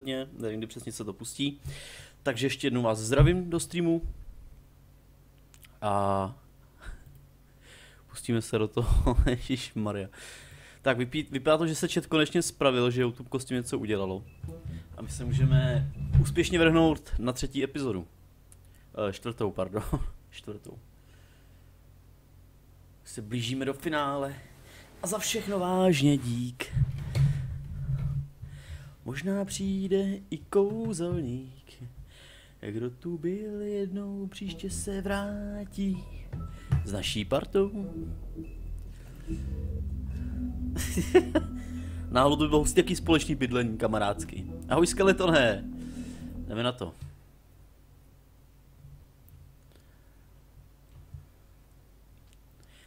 zpětně, nevím, kdy přesně se to pustí. Takže ještě jednou vás zdravím do streamu. A pustíme se do toho, ježišmarja. Tak vypadá to, že se chat konečně spravil, že YouTube s tím něco udělalo. A my se můžeme úspěšně vrhnout na 3. epizodu. Čtvrtou, pardon. Čtvrtou. Se blížíme do finále. A za všechno vážně dík. Možná přijde i kouzelník. Kdo tu byl jednou, příště se vrátí. S naší partou. Náhodou by bylo jaký společný bydlení kamarádský. Ahoj skeletone. Jdeme na to.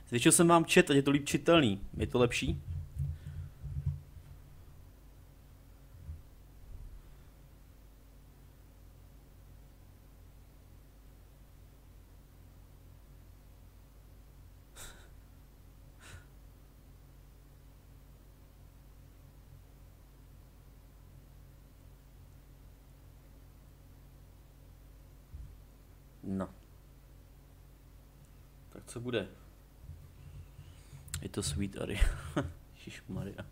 Zvětšil jsem vám chat, ať je to líp čitelný. Je to lepší? No. Tak co bude? Je to Sweet Ari. Ježišmarja.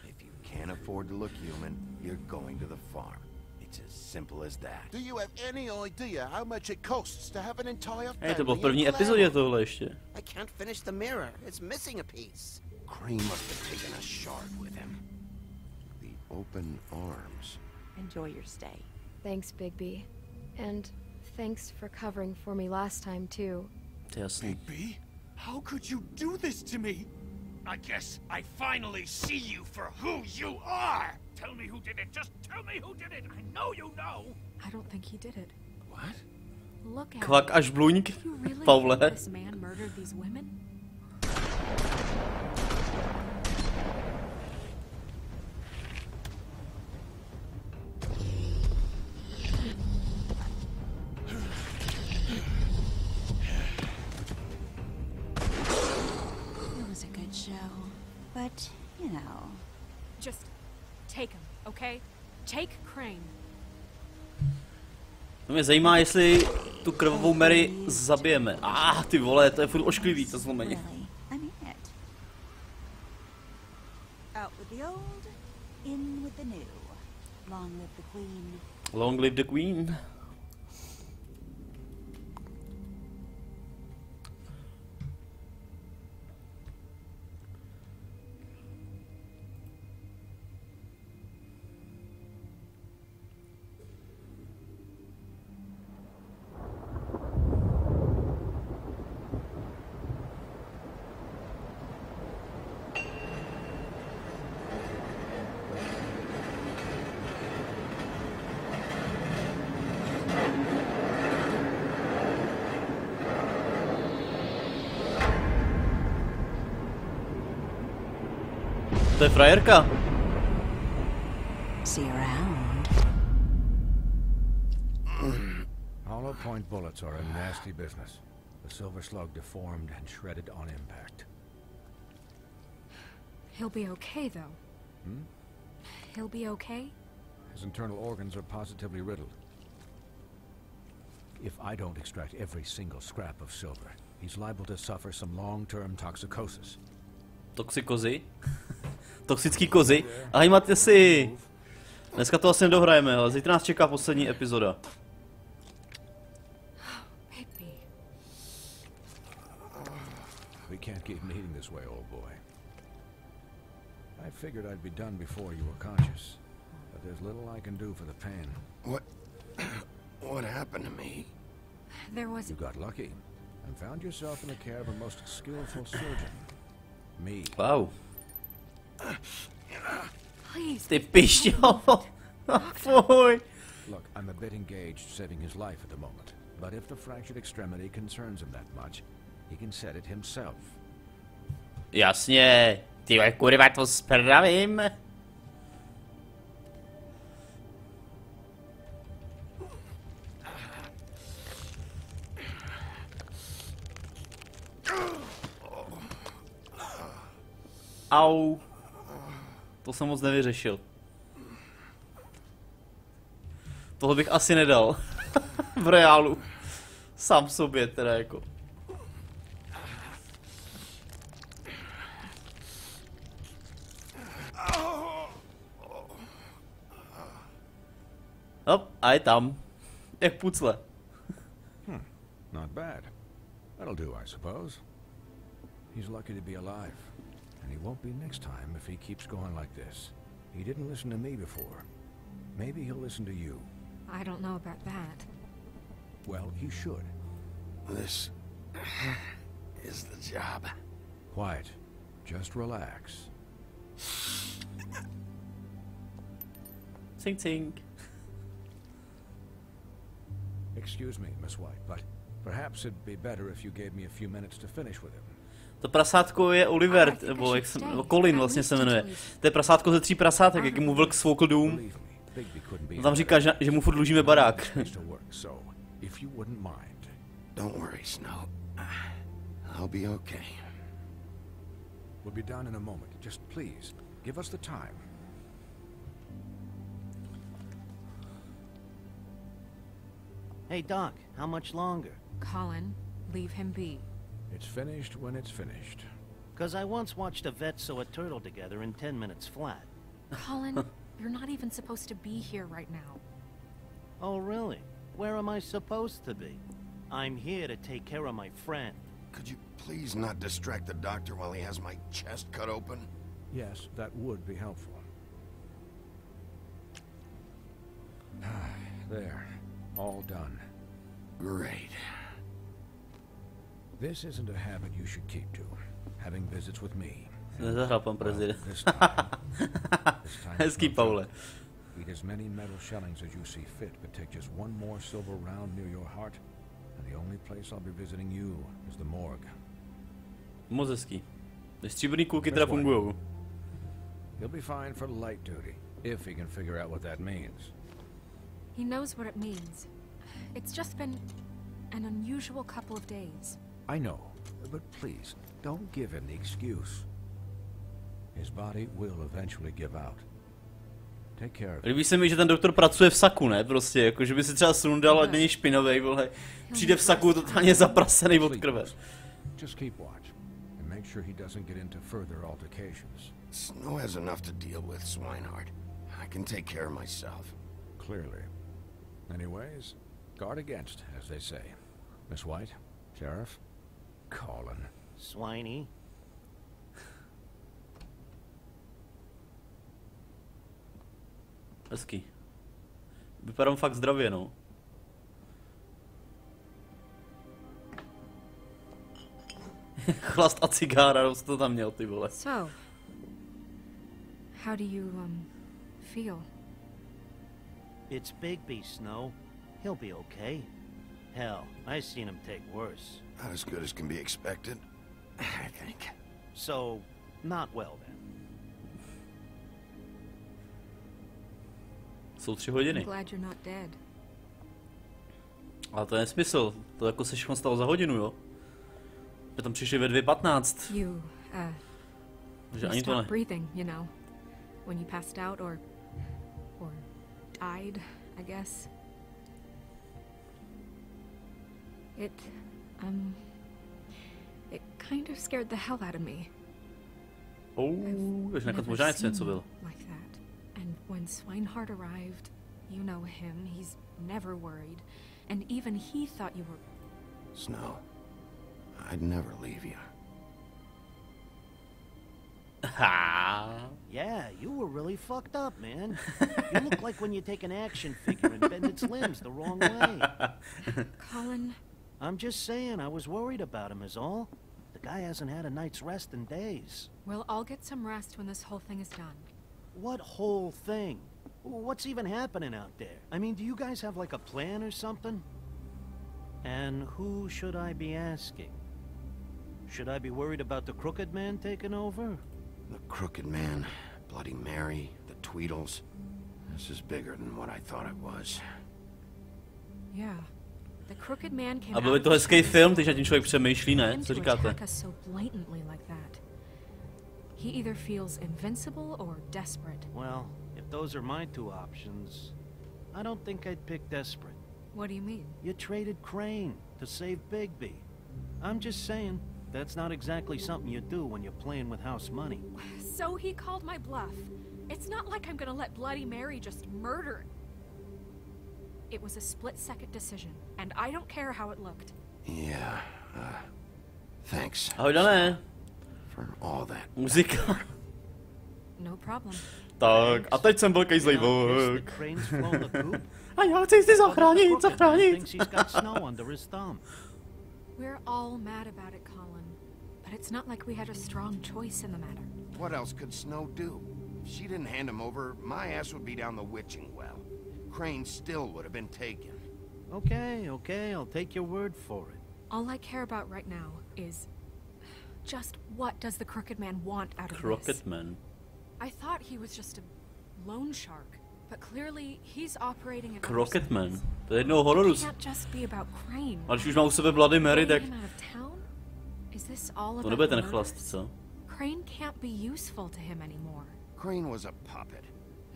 If you can't afford to look human, you're going to the farm. It's as simple as that. Do you have any idea how much it costs to have an entire family? Hej, to bylo v první epizodě tohle ještě. I can't finish the mirror. It's missing a piece. Cream must have taken a shard with him. The open arms. Enjoy your stay. Thanks, Bigby. And thanks for covering for me last time, too. To je jasný. Bigby? How could you do this to me? I guess I finally see you for who you are! Tell me who did it! Just tell me who did it! I know you know! I don't think he did it. What? Look at Kvak až bluňk, you really Pavle. think this man murdered these women? It was a good show, but, you know. Just take him, okay? Take Crane. To mě zajímá, jestli tu krvavou Mary zabijeme. Ty vole, to je furt ošklivý, to zlomeně. Really, I mean it. Out with the old, in with the new. Long live the queen. Long live the queen. To je frajerka. See you around. Hollow point bullets are a nasty business. The Silver Slug deformed and shredded on impact. He'll be okay, though. Hmm? He'll be okay? His internal organs are positively riddled. If I don't extract every single scrap of silver, he's liable to suffer some long-term toxicosis. Toxikozy. Toxický kozy. Ahoj Matěsi. Dneska to asi nedohrajeme, ale zítra nás čeká poslední epizoda. Bigby. We can't keep meeting this way, old boy. I figured I'd be done before you were conscious, but there's little I can do for the pain. What happened to me? There was... You got lucky and found yourself in the care of a most skillful surgeon. Me. Wow. Please. Ty pišťo. Fuj. Look, I'm a bit engaged saving his life at the moment, but if the fractured extremity concerns him that much, he can set it himself. Jasně. Ty kurva, to spravím. Au. To jsem moc nevyřešil. Tohle bych asi nedal. V reálu. Sám sobě teda jako. Hop, a je tam. Jak pucle. Not bad. That'll do, I suppose. He's lucky to be alive. And he won't be next time if he keeps going like this. He didn't listen to me before. Maybe he'll listen to you. I don't know about that. Well, he should. This is the job. Quiet. Just relax. Tink tink. Excuse me, Miss White, but perhaps it'd be better if you gave me a few minutes to finish with him. To prasátko je Oliver, nebo Colin vlastně se jmenuje. To je prasátko ze 3 prasátek, jak mu vlk svoukl dům. On tam říká, že mu furt dlužíme barák. Don't worry, Snow. I'll be okay. We'll be done in a moment. Just please, give us the time. Hey, Doc, how much longer? Colin, leave him be. It's finished when it's finished. 'Cause I once watched a vet sew a turtle together in 10 minutes flat. Colin, you're not even supposed to be here right now. Oh, really? Where am I supposed to be? I'm here to take care of my friend. Could you please not distract the doctor while he has my chest cut open? Yes, that would be helpful. There. All done. Great. This isn't a habit you should keep to. Having visits with me. Nezahrál pan prezident. This time Hezký, Paule. Eat as many metal shellings as you see fit, but take just one more silver round near your heart, and the only place I'll be visiting you is the morgue. Moc hezký. Stříbrný kulky teda fungujou. He'll be fine for light duty, if he can figure out what that means. He knows what it means. It's just been an unusual couple of days. I know, but please, don't give him the excuse. His body will eventually give out. Take care of it. Líbí se mi, že ten doktor pracuje v saku, ne? Prostě, jako, že by si třeba sundal a není špinavej, vole. Přijde v saku totálně zaprasený od krve. Just keep watch, and make sure he doesn't get into further altercations. Snow has enough to deal with, Swinehart. I can take care of myself. Clearly. Anyways, guard against, as they say. Miss White, Sheriff, Colin. Swiney. Hezký. Vypadám fakt zdravě, no. Chlast a cigára, no, co to tam měl, ty vole. So, how do you, feel? It's Bigby, Snow. He'll be okay. Hell, I've seen him take worse. Not as good as can be expected, I think. So, not well then. Jsou 3 hodiny. I'm glad you're not dead. Ale to je nesmysl. To jako se všechno stalo za hodinu, jo? My tam přišli ve 2:15. You, Takže you ani to stopped ne. breathing, you know, when you passed out or died, I guess. It kind of scared the hell out of me. Takže nakonec možná něco bylo. Like that. And when Swinehart arrived, you know him, he's never worried. And even he thought you were... Snow, I'd never leave you. Yeah, you were really fucked up, man. You look like when you take an action figure and bend its limbs the wrong way. Colin... I'm just saying, I was worried about him is all. The guy hasn't had a night's rest in days. Well, I'll get some rest when this whole thing is done. What whole thing? What's even happening out there? I mean, do you guys have like a plan or something? And who should I be asking? Should I be worried about the Crooked Man taking over? The Crooked Man, Bloody Mary, the Tweedles. This is bigger than what I thought it was. Yeah. The Crooked Man came A byl by to hezký film, když na tím člověk přemýšlí, ne? Co říkáte? So blatantly like that. He either feels invincible or desperate. Well, if those are my two options, I don't think I'd pick desperate. What do you mean? You traded Crane to save Bigby. I'm just saying, that's not exactly something you do when you're playing with house money. So he called my bluff. It's not like I'm gonna let Bloody Mary just murder. It was a split-second decision, and I don't care how it looked. Yeah, thanks. Ahoj, Dané. For all that. Muzika. No problem. Tak, a teď jsem velký zlej The vlk. Crane's flown the coop. A já chci si zachránit, Thinks zachránit. he's got snow under his thumb. We're all mad about it, Colin. But it's not like we had a strong choice in the matter. What else could Snow do? If she didn't hand him over, my ass would be down the witching well. Crane still would have been taken. Okay, I'll take your word for it. All I care about right now is just what does the Crooked Man want out of this? Crooked Man. I thought he was just a loan shark, but clearly he's operating in Crooked Man. To je jednoho hororu. It can't just be about Crane. A když už má u sebe Bloody Mary, tak Getting him out of town? Is this all to about nebude ten the chlast, murders? co? Crane can't be useful to him anymore. Crane was a puppet,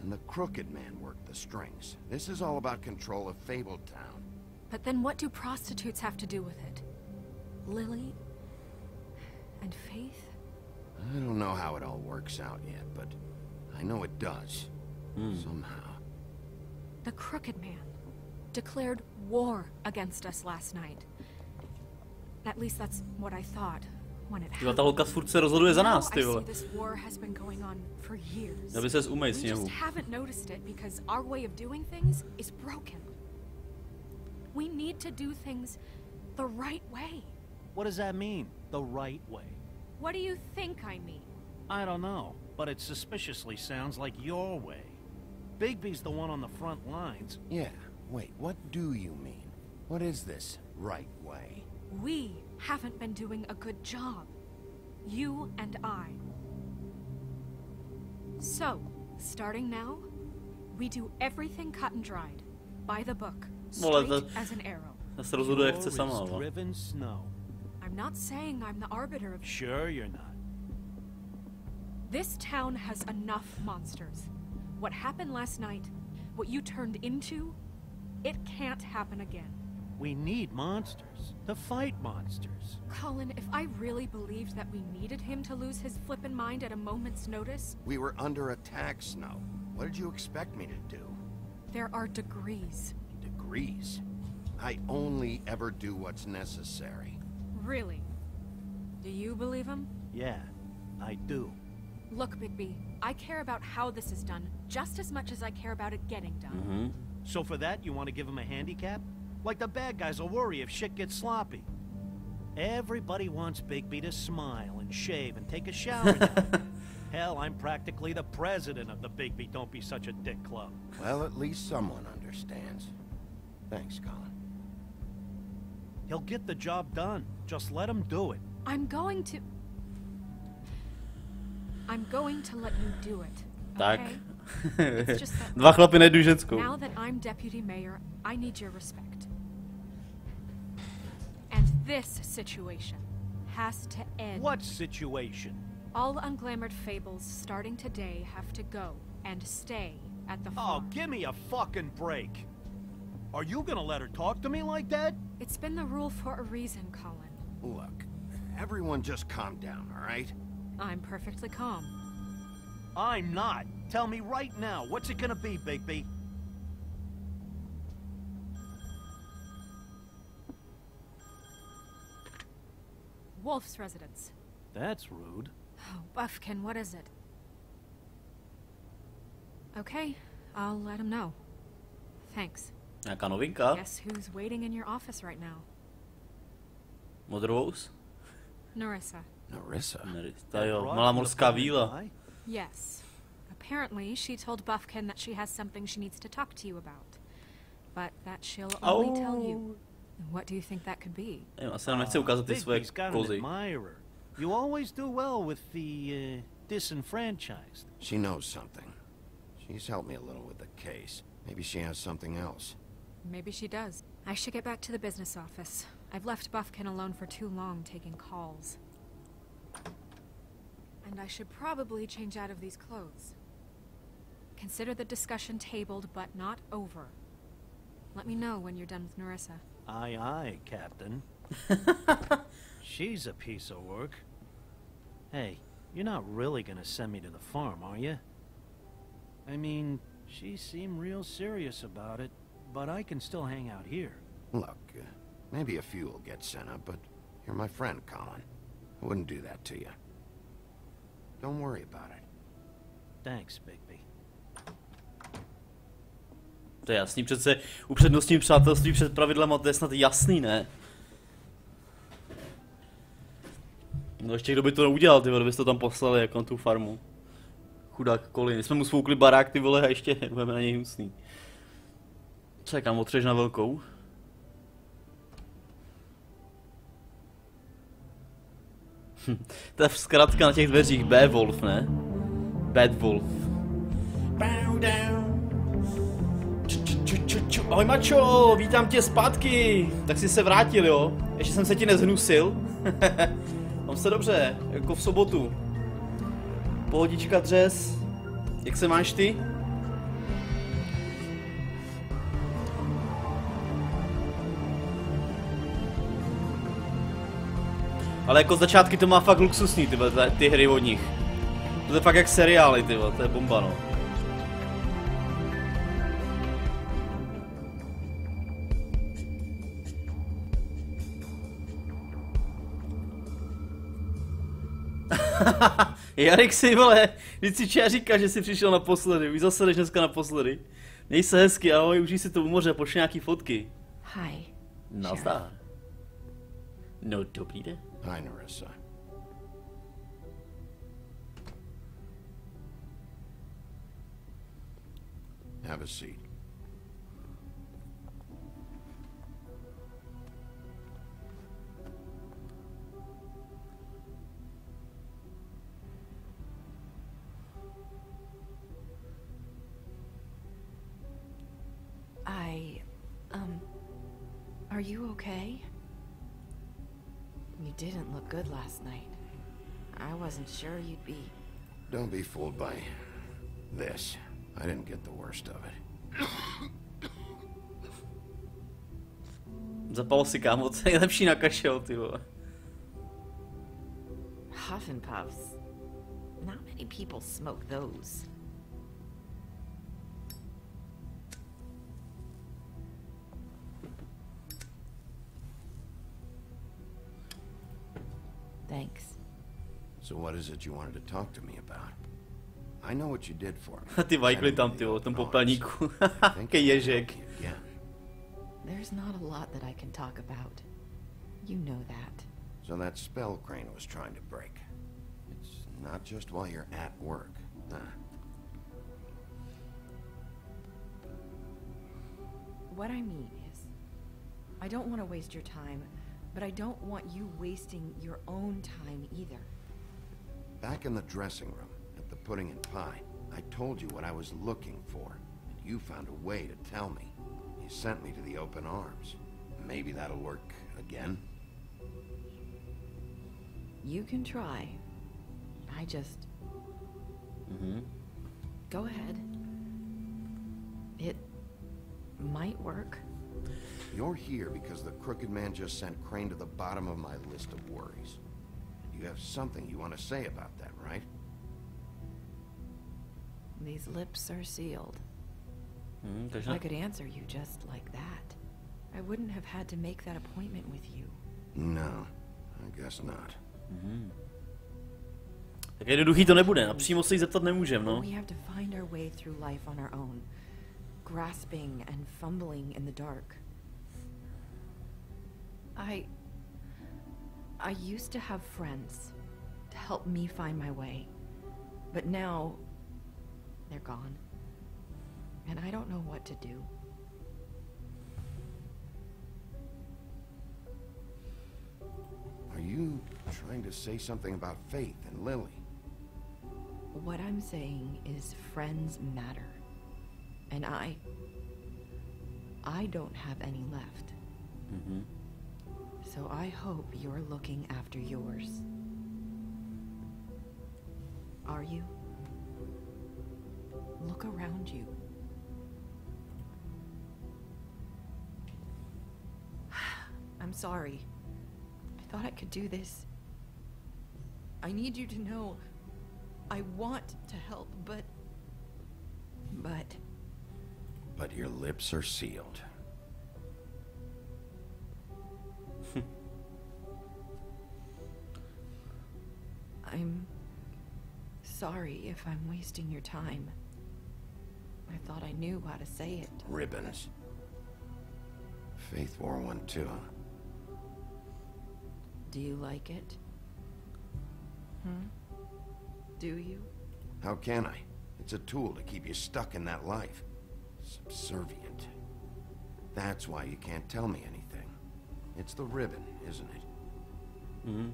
and the Crooked Man worked the strings. This is all about control of Fabletown. But then what do prostitutes have to do with it? Lily? And Faith? I don't know how it all works out yet, but I know it does. Somehow. The Crooked Man declared war against us last night. At least that's what I thought when it Tyhle, ta happened. holka furt se rozhoduje za nás, Now ty I vole. see this war has been going on for years. Aby ses umej We sněhu. just haven't noticed it because our way of doing things is broken. We need to do things the right way. What does that mean, the right way? What do you think I mean? I don't know, but it suspiciously sounds like your way. Bigby's the one on the front lines. Yeah, wait, what do you mean? What is this right way? We haven't been doing a good job. You and I. So, starting now, we do everything cut and dried. By the book. Vole, Straight to- as an arrow. Ta se rozhoduje, jak You're chce sama, as vole. driven snow. I'm not saying I'm the arbiter of... Sure you're not. This town has enough monsters. What happened last night, what you turned into, it can't happen again. We need monsters to fight monsters. Colin, if I really believed that we needed him to lose his flippin' mind at a moment's notice, We were under attack, Snow. What did you expect me to do? there are degrees. Degrees. I only ever do what's necessary. Really? Do you believe him? Yeah, I do. Look, Bigby, I care about how this is done just as much as I care about it getting done. Mhm. So for that, you want to give him a handicap? Like the bad guys will worry if shit gets sloppy. Everybody wants Bigby to smile and shave and take a shower now. Hell, I'm practically the president of the Bigby Don't Be Such a Dick Club. Well, at least someone understands. Thanks, Colin. He'll get the job done. Just let him do it. I'm going to let you do it. Tak. Okay? It's just that Dva chlapy na jednu ženskou. now that I'm deputy mayor, I need your respect. And this situation has to end. What situation? All unglamored fables starting today have to go and stay at the Oh, farm. give me a fucking break. Are you gonna let her talk to me like that? It's been the rule for a reason, Colin. Look, everyone just calm down, all right? I'm perfectly calm. I'm not. Tell me right now, what's it gonna be, Bigby? Wolf's residence. That's rude. Oh, Buffkin, what is it? Okay, I'll let him know. Thanks. Nějaká novinka? Guess who's waiting in your office right now? Modrous? Narissa. Narissa? Ta jo, malá morská víla. Yes. Apparently, she told Buffkin that she has something she needs to talk to you about. But that she'll only tell you. What do you think that could be? Jo, asi nám nechce ukázat ty své Bigby's got an kozy. admirer. You always do well with the, disenfranchised. She knows something. She's helped me a little with the case. Maybe she has something else. Maybe she does. I should get back to the business office. I've left Buffkin alone for too long taking calls. And I should probably change out of these clothes. Consider the discussion tabled but not over. Let me know when you're done with Narissa. Aye, aye, Captain. She's a piece of work. Hey, you're not really gonna send me to the farm, are you? I mean, she seemed real serious about it, but I can still hang out here. Look, maybe a few will get sent up, but you're my friend, Colin. I wouldn't do that to you. Don't worry about it. Thanks, Bigby. To je jasný, přece upřednostním přátelství před pravidlem, to je snad jasný, ne? No ještě kdo by to neudělal, ty vole, bys to tam poslali jako na tu farmu. Chudák Colin, my jsme mu svoukli barák, ty vole, a ještě budeme na něj husný. Co je, kam otřeš na velkou? To je zkrátka na těch dveřích, Beowulf, ne? Bad Wolf. Ahoj mačo, vítám tě zpátky. Tak jsi se vrátil, jo? Ještě jsem se ti nezhnusil. Mám se dobře, jako v sobotu. Pohodička dřes. Jak se máš ty? Ale jako začátky to má fakt luxusní, ty hry od nich. To je fakt jak seriály, to je bomba, no. Jarek si, vole, vždycky říká, že jsi přišel naposledy, už zase jdeš dneska naposledy. Měj se hezky, ahoj, užij si to u moře, pošli nějaký fotky. Hi. Nazdar. No, dobrý den. Hi, Narissa. Have a seat. Are you okay? You didn't look good last night. I wasn't sure you'd be... Don't be fooled by this. I didn't get the worst of it. Zapal si, kámo, to je nejlepší na kašel, ty vole. Huff and puffs. Not many people smoke those. Thanks. So what is it you wanted to talk to me about? I know what you did for me. Ty vajkli tam, ty vole, v tom popelníku. Jaký ježek. There's not a lot that I can talk about. You know that. So that spell Crane was trying to break. It's not just while you're at work, huh? What I mean is, I don't want to waste your time, but I don't want you wasting your own time either. Back in the dressing room, at the pudding and pie, I told you what I was looking for, and you found a way to tell me. You sent me to the open arms. Maybe that'll work again? You can try. I just... Go ahead. It might work. You're here because the Crooked Man just sent Crane to the bottom of my list of worries. You have something you want to say about that, right? These lips are sealed. I could answer you just like that. I wouldn't have had to make that appointment with you. No, I guess not. Tak jednoduchý to nebude, napřímo se jí zeptat nemůžem, no. We have to find our way through life on our own, grasping and fumbling in the dark. I used to have friends to help me find my way, but now they're gone, and I don't know what to do. Are you trying to say something about Faith and Lily? What I'm saying is friends matter, and I don't have any left. So I hope you're looking after yours. Are you? Look around you. I'm sorry. I thought I could do this. I need you to know I want to help, but your lips are sealed. I'm sorry if I'm wasting your time. I thought I knew how to say it. Ribbons. Faith wore one too. Do you like it? Do you? How can I? It's a tool to keep you stuck in that life. Subservient. That's why you can't tell me anything. It's the ribbon, isn't it? Mm-hmm.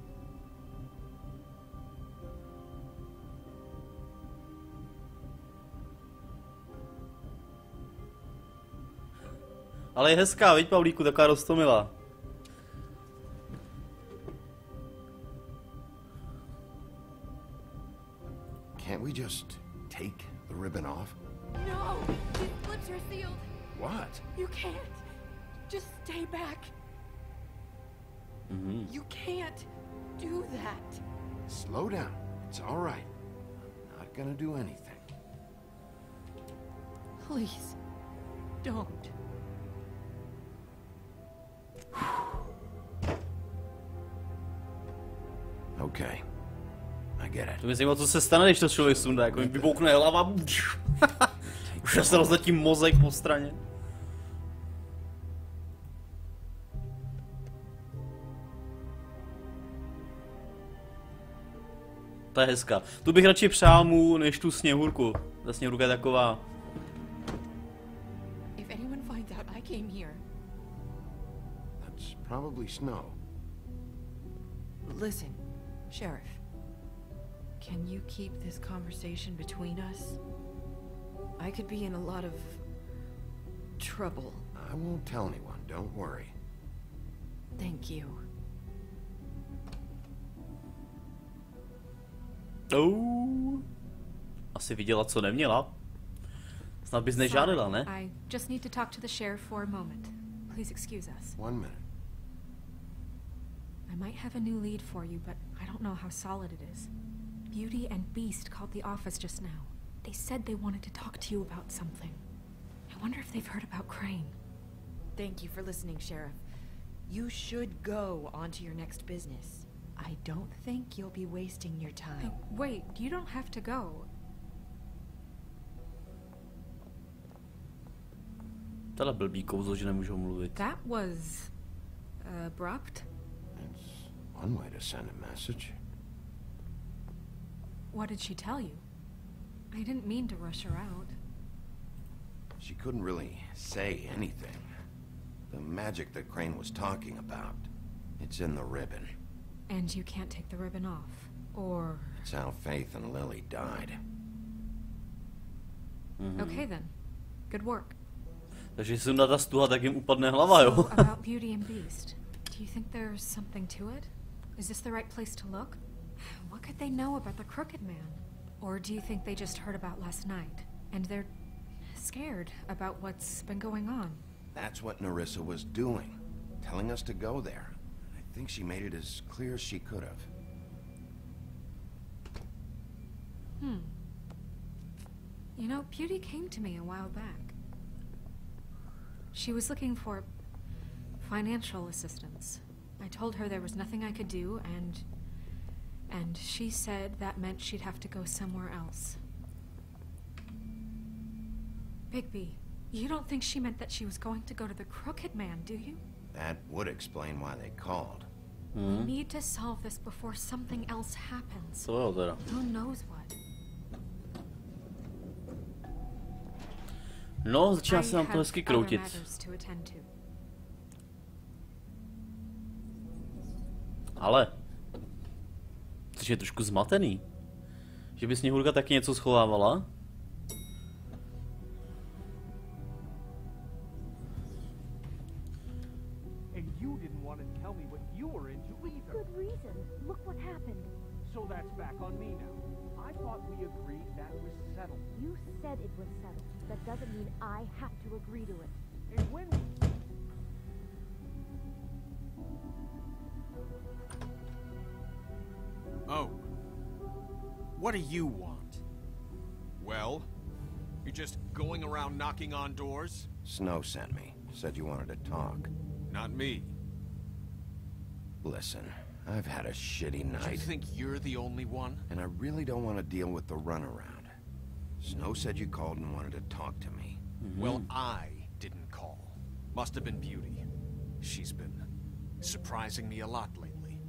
Ale je hezká, viď, Pavlíku, taková roztomilá. Can't we just take the ribbon off? No! These lips are sealed. What? You can't. Just stay back. Mm-hmm. You can't do that. Slow down. It's all right. I'm not gonna do anything. Please, don't. Okay. I get it. To mě zajímá, co se stane, když to člověk sundá, jako mi vyboukne hlava. Už se rozletí mozek po straně. To je hezká. Tu bych radši přál mu, než tu sněhurku. Ta sněhurka je taková... If anyone finds out I came here. That's probably snow. Listen, Sheriff. Can you keep this conversation between us? I could be in a lot of trouble. I won't tell anyone, don't worry. Thank you. Asi viděla, co neměla. Snad bys nežádala, ne? I just need to talk to the sheriff for a moment. Please excuse us. 1 minute. I might have a new lead for you, but I don't know how solid it is. Beauty and Beast called the office just now. They said they wanted to talk to you about something. I wonder if they've heard about Crane. Thank you for listening, Sheriff. You should go on to your next business. I don't think you'll be wasting your time. Wait, you don't have to go. Tohle blbý kouzlo, že nemůžou mluvit. That was... abrupt? It's one way to send a message. What did she tell you? I didn't mean to rush her out. She couldn't really say anything. The magic that Crane was talking about, it's in the ribbon. And you can't take the ribbon off, or... It's how Faith and Lily died. Okay then. Good work. Takže když sundá ta stuha, tak jim upadne hlava, jo? So, about Beauty and Beast, do you think there's something to it? Is this the right place to look? What could they know about the Crooked Man? Or do you think they just heard about last night, and they're scared about what's been going on? That's what Nerissa was doing, telling us to go there. I think she made it as clear as she could have. You know, Beauty came to me a while back. She was looking for financial assistance. I told her there was nothing I could do, and she said that meant she'd have to go somewhere else. Bigby, you don't think she meant that she was going to go to the Crooked Man, do you? That would explain why they called. We need to solve this before something else happens. Co jo teda? Who knows what? No, začíná se nám to hezky kroutit. Ale... Což je trošku zmatený. Že by Sněhurka taky něco schovávala? And you didn't want to tell me what you were into either. Good reason. Look what happened. So that's back on me now. I thought we agreed that was settled. You said it was settled. That doesn't mean I have to agree to it. And when... What do you want? Well, you're just going around knocking on doors? Snow sent me. Said you wanted to talk. Not me. Listen, I've had a shitty Do you night. think you're the only one? And I really don't want to deal with the runaround. Snow said you called and wanted to talk to me. Well, I didn't call. Must have been Beauty. She's been surprising me a lot lately.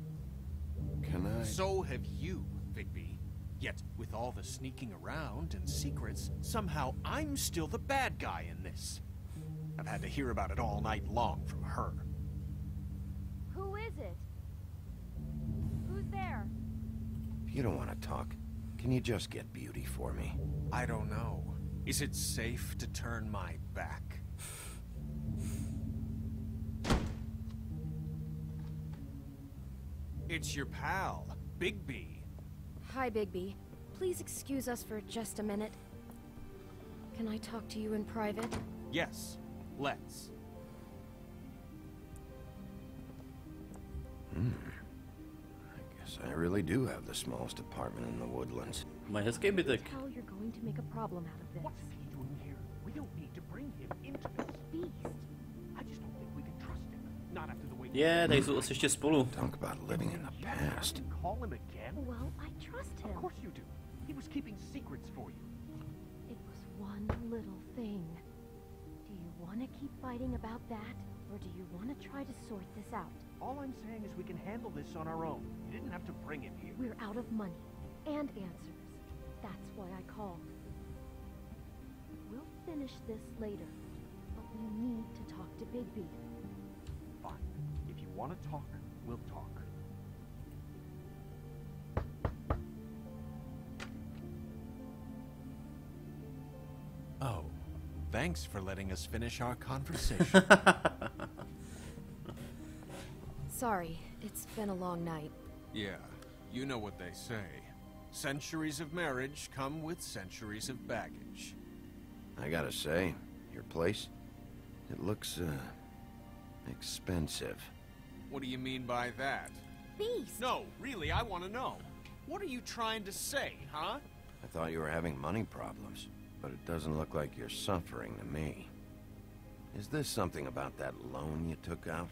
Can I? So have you, Bigby. Yet, with all the sneaking around and secrets, somehow I'm still the bad guy in this. I've had to hear about it all night long from her. Who is it? Who's there? If you don't want to talk, can you just get Beauty for me? I don't know. Is it safe to turn my back? It's your pal, Bigby. Hi, Bigby. Please excuse us for just a minute. Can I talk to you in private? Yes, let's. I guess I really do have the smallest apartment in the Woodlands. Mají hezký bytek. How you're going to make a problem out of this? What's he doing here? We don't need to bring him into this. Beast. I just don't think we can trust him. Not after the way. Tady jsou asi ještě spolu. Talk about living in the past. Call him again? Well, I trust him. Of course you do. He was keeping secrets for you. It was one little thing. Do you want to keep fighting about that? Or do you want to try to sort this out? All I'm saying is we can handle this on our own. You didn't have to bring him here. We're out of money and answers. That's why I called. We'll finish this later, but we need to talk to Bigby. Fine. If you want to talk, we'll talk. Oh, thanks for letting us finish our conversation. Sorry, it's been a long night. Yeah, you know what they say. Centuries of marriage come with centuries of baggage. I gotta say, your place, it looks, expensive. What do you mean by that? Beast! No, really, I want to know. What are you trying to say, huh? I thought you were having money problems, but it doesn't look like you're suffering to me. Is this something about that loan you took out?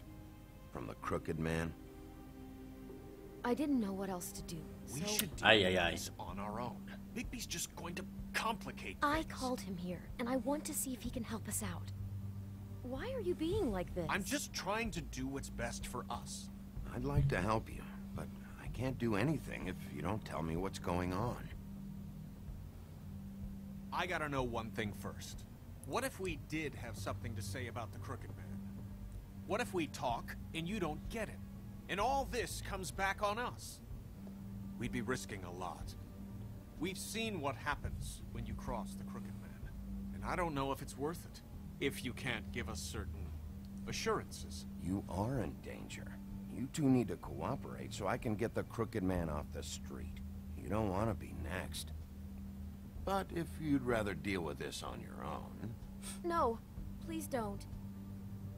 From the Crooked Man? I didn't know what else to do, We so should do Ay. this on our own. Bigby's just going to complicate I things. called him here, and I want to see if he can help us out. Why are you being like this? I'm just trying to do what's best for us. I'd like to help you, but I can't do anything if you don't tell me what's going on. I gotta know one thing first. What if we did have something to say about the Crooked Man? What if we talk and you don't get it? And all this comes back on us? We'd be risking a lot. We've seen what happens when you cross the Crooked Man. And I don't know if it's worth it. If you can't give us certain assurances. You are in danger. You two need to cooperate so I can get the Crooked Man off the street. You don't want to be next. But if you'd rather deal with this on your own... No, please don't.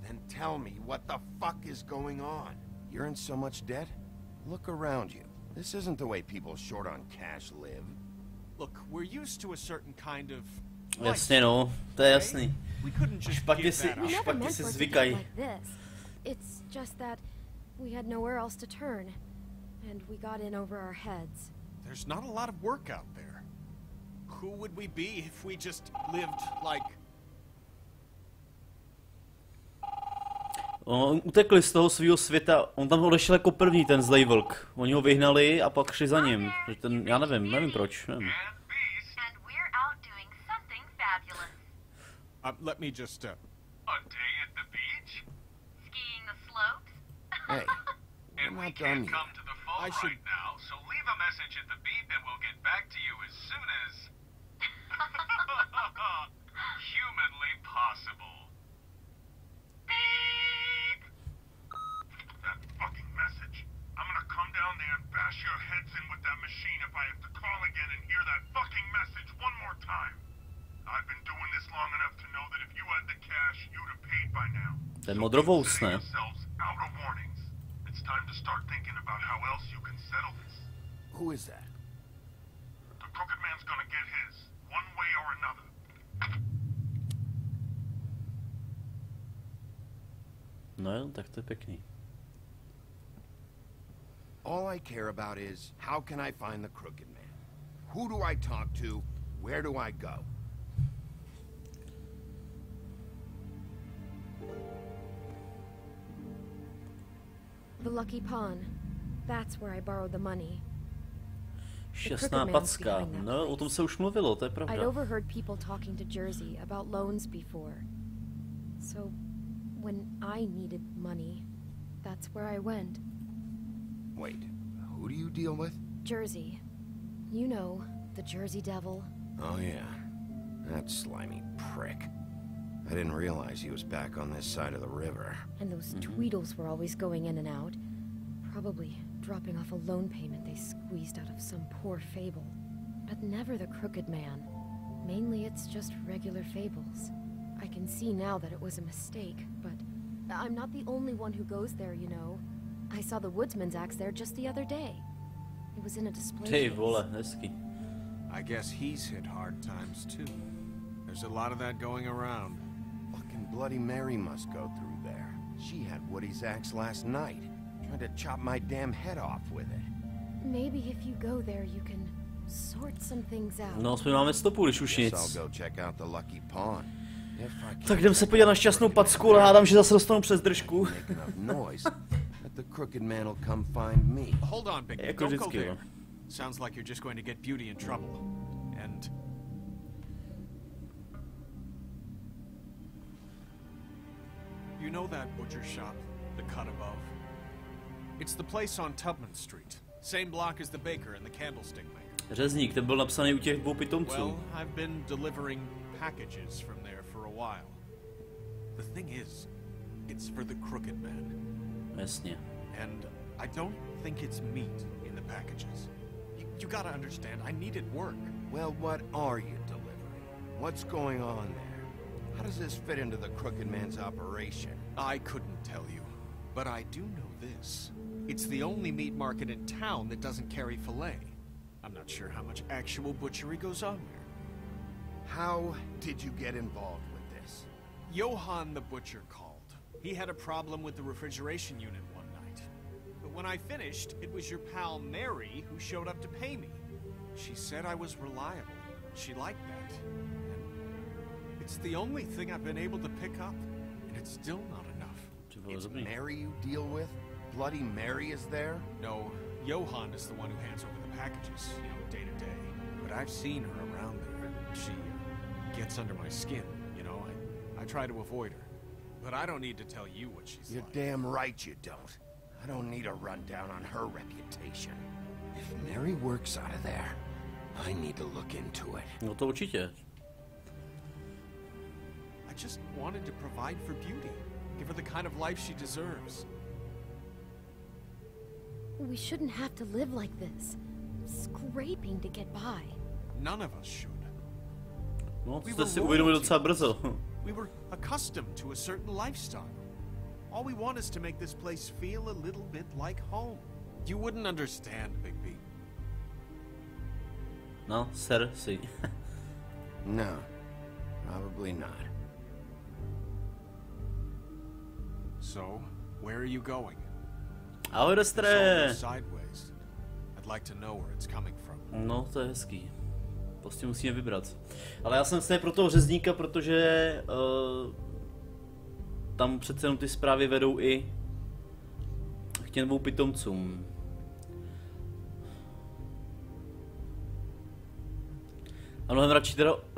Then tell me what the fuck is going on. You're in so much debt? Look around you. This isn't the way people short on cash live. Look, we're used to a certain kind of... Jasně no, to je jasný. We couldn't just Špatně give si, that up. We never špatně meant si for it to get zvykají. like this. It's just that we had nowhere else to turn, and we got in over our heads. There's not a lot of work out there. Who would we be if we just lived like... On utekli z toho svého světa, on tam odešel jako první, ten zlej vlk. Oni ho vyhnali a pak šli za ním. Ten, já nevím proč, nevím. let me just, A day at the beach? Skiing the slopes? Hey, And we're we not done can't yet. come to the phone right now, so leave a message at the beep and we'll get back to you as soon as... humanly possible. Beep! That fucking message. I'm gonna come down there and bash your heads in with that machine if I have to call again and hear that fucking message one more time. I've been doing this long enough to know that if you had the cash, you'd have paid by now. Ten modrovous, ne? Yourselves out of warnings. It's time to start thinking about how else you can settle this. Who is that? The Crooked Man's gonna get his, one way or another. No jo, tak to je pěkný. All I care about is, how can I find the Crooked Man? Who do I talk to? Where do I go? The Lucky Pawn. That's where I borrowed the money. Šťastná packa. No, o tom se už mluvilo, to je I'd pravda. overheard people talking to Jersey about loans before. So, when I needed money, that's where I went. Wait, who do you deal with? Jersey. You know, the Jersey Devil. Oh yeah, that slimy prick. I didn't realize he was back on this side of the river. And those Tweedles were always going in and out. Probably dropping off a loan payment they squeezed out of some poor fable. But never the Crooked Man. Mainly it's just regular fables. I can see now that it was a mistake, but I'm not the only one who goes there, you know. I saw the Woodsman's axe there just the other day. It was in a display Ty case. vole, hezky. I guess he's hit hard times too. There's a lot of that going around. Fucking Bloody Mary must go through there. She had Woody's axe last night. Tried to chop my damn head off with it. Maybe if you go there, you can sort some things out. No, aspoň máme stopu, když už Guess nic. I'll go check out the Lucky Pawn. If I can Tak jdem se podívat na šťastnou packu, ale hádám, že zase dostanou přes držku. make enough noise that the Crooked Man will come find me. Hold on, Big. Jako Don't go vždycky, there. no. Sounds like you're just going to get Beauty in trouble. And you know that butcher shop, the cut above? It's the place on Tubman Street. Same block as the baker and the candlestick maker. Řezník, ten byl napsaný u těch dvou pitomců. Well, I've been delivering packages from there for a while. The thing is, it's for the Crooked Man. Jasně. And I don't think it's meat in the packages. You gotta understand, I needed work. Well, what are you delivering? What's going on there? How does this fit into the Crooked Man's operation? I couldn't tell you, but I do know this. It's the only meat market in town that doesn't carry filet. I'm not sure how much actual butchery goes on there. How did you get involved with this? Johann the butcher called. He had a problem with the refrigeration unit one night. But when I finished, it was your pal Mary who showed up to pay me. She said I was reliable. She liked that. And it's the only thing I've been able to pick up, and it's still not enough. It's Mary you deal with? Bloody Mary is there? No, Johann is the one who hands over the packages, you know, day to day. But I've seen her around there. She gets under my skin, you know. I try to avoid her. But I don't need to tell you what she's You're like. damn right you don't. I don't need a rundown on her reputation. If Mary works out of there, I need to look into it. No to určitě. I just wanted to provide for Beauty. Give her the kind of life she deserves. We shouldn't have to live like this. Scraping to get by. None of us should. No, We to jste were si uvědomili royalty. docela brzo. We were accustomed to a certain lifestyle. All we want is to make this place feel a little bit like home. You wouldn't understand, Big B. No, ser si. No, probably not. So, where are you going? Ahoj, This all Destre. goes sideways. I'd like to know where it's coming from. No, to je hezký. Prostě musíme vybrat. Ale já jsem stejně pro toho řezníka, protože tam přece jenom ty zprávy vedou i k těm dvou pitomcům. A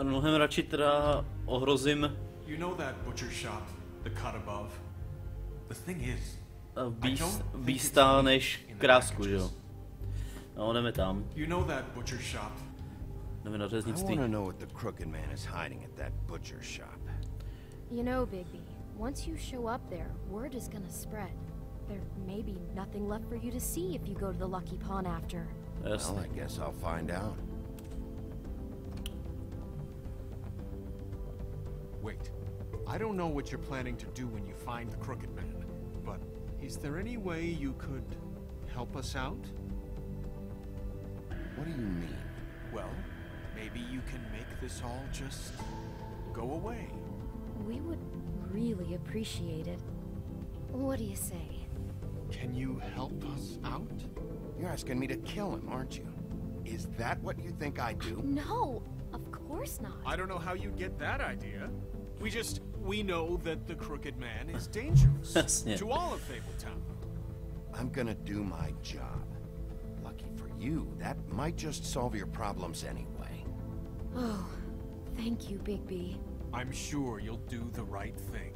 mnohem radši teda ohrozím You know that butcher shop, the cut above? The thing is, Beasta než krásku, že jo? No, jdeme tam. you know that butcher shop? Jdeme na I řeznictví. want to know what the Crooked Man is hiding at that butcher shop. You know, Bigby, once you show up there, word is gonna spread. There may be nothing left for you to see if you go to the Lucky Pawn after. Well, I guess I'll find out. Wait, I don't know what you're planning to do when you find the Crooked Man, but is there any way you could help us out? What do you mean? Well, Maybe you can make this all just go away. We would really appreciate it. What do you say? Can you help us out? You're asking me to kill him, aren't you? Is that what you think I do? No, of course not. I don't know how you'd get that idea. We know that the Crooked Man is dangerous Yeah. to all of Fabletown. I'm gonna do my job. Lucky for you, that might just solve your problems anyway. Oh, thank you, Bigby. I'm sure you'll do the right thing.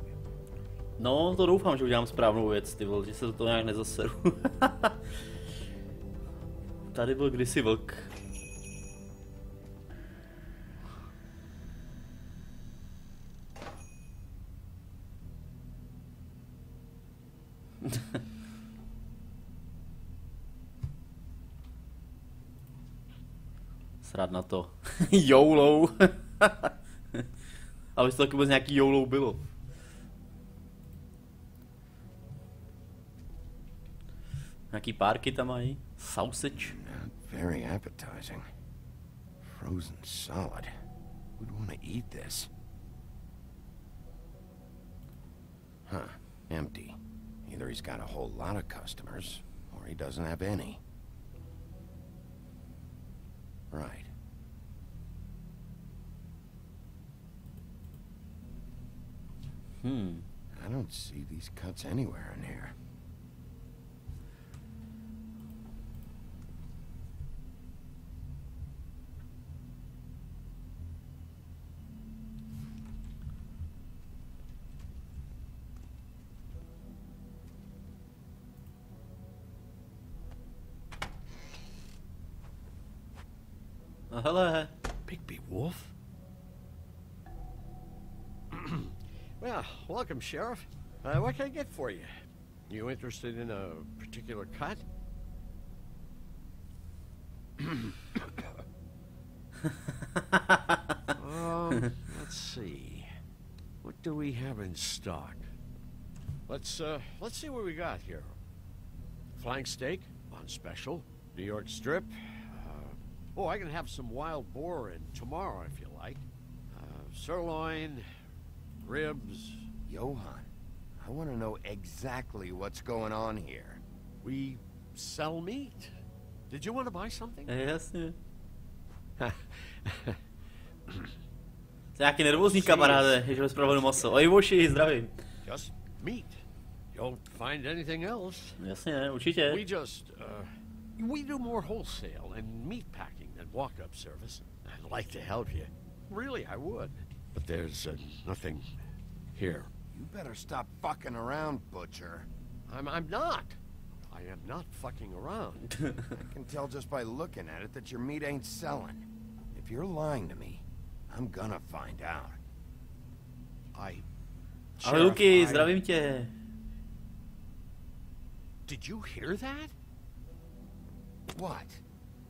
No, to doufám, že udělám správnou věc, ty vole, že se do toho nějak nezaseru. Tady byl kdysi vlk. Srát na to. Joulou. Ale to taky vůbec nějaký joulou bylo. Nějaký párky tam mají. Sausage. Very appetizing. Frozen solid. Who'd want to eat this? Huh. Empty. Either he's got a whole lot of customers, or he doesn't have any. Right. I don't see these cuts anywhere in here. Hele. Bigby Wolf? Well, welcome, Sheriff. What can I get for you? You interested in a particular cut? Let's see. What do we have in stock? Let's see what we got here. Flank steak on special. New York strip. Oh, I can have some wild boar in tomorrow if you like. Sirloin, ribs. Johan, I want to know exactly what's going on here. We sell meat. Did you want to buy something? Jasně. Jsi nějaký nervózní kamaráde, že ho zpravil maso. Oj, Voši, zdravím. Just meat. You don't find anything else. Jasně, určitě. We do more wholesale and meat packing than walk-up service. I'd like to help you. Really, I would. But there's nothing here. You better stop fucking around, Butcher. I'm not. I am not fucking around. I can tell just by looking at it that your meat ain't selling. If you're lying to me, I'm gonna find out. Ale Luky, zdravím tě. Did you hear that? What?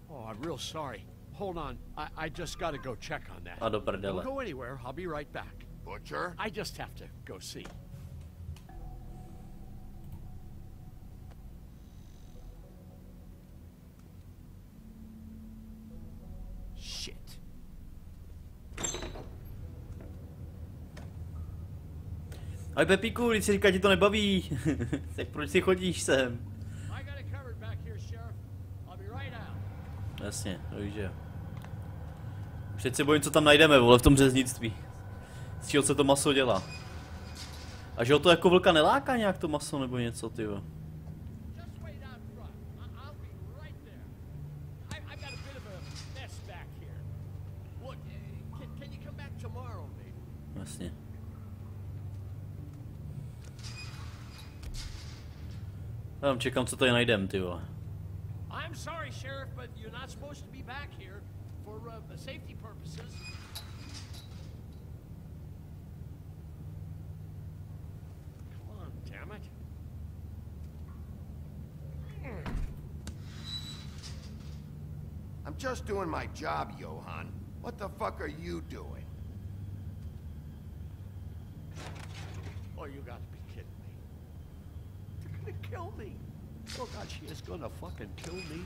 Oh, I'm real sorry. Hold on. I just gotta go check on that. A do prdele. Don't go anywhere. I'll be right back. Butcher? I just have to go see. Shit. Ale Pepíku, když si říká, ti to nebaví, tak proč si chodíš sem? Jasně, to víš, že. Už teď se bojím, co tam najdeme, vole, v tom řeznictví. Z čeho se to maso dělá. A že ho to jako vlka neláká nějak to maso nebo něco, tyjo. Jasně. Já tam čekám, co tady najdem, tyjo. I'm sorry, Sheriff, but you're not supposed to be back here for safety purposes. Come on, damn it. I'm just doing my job, Johan. What the fuck are you doing? Oh, you gotta be kidding me. They're gonna kill me. Oh God, she is gonna fucking kill me.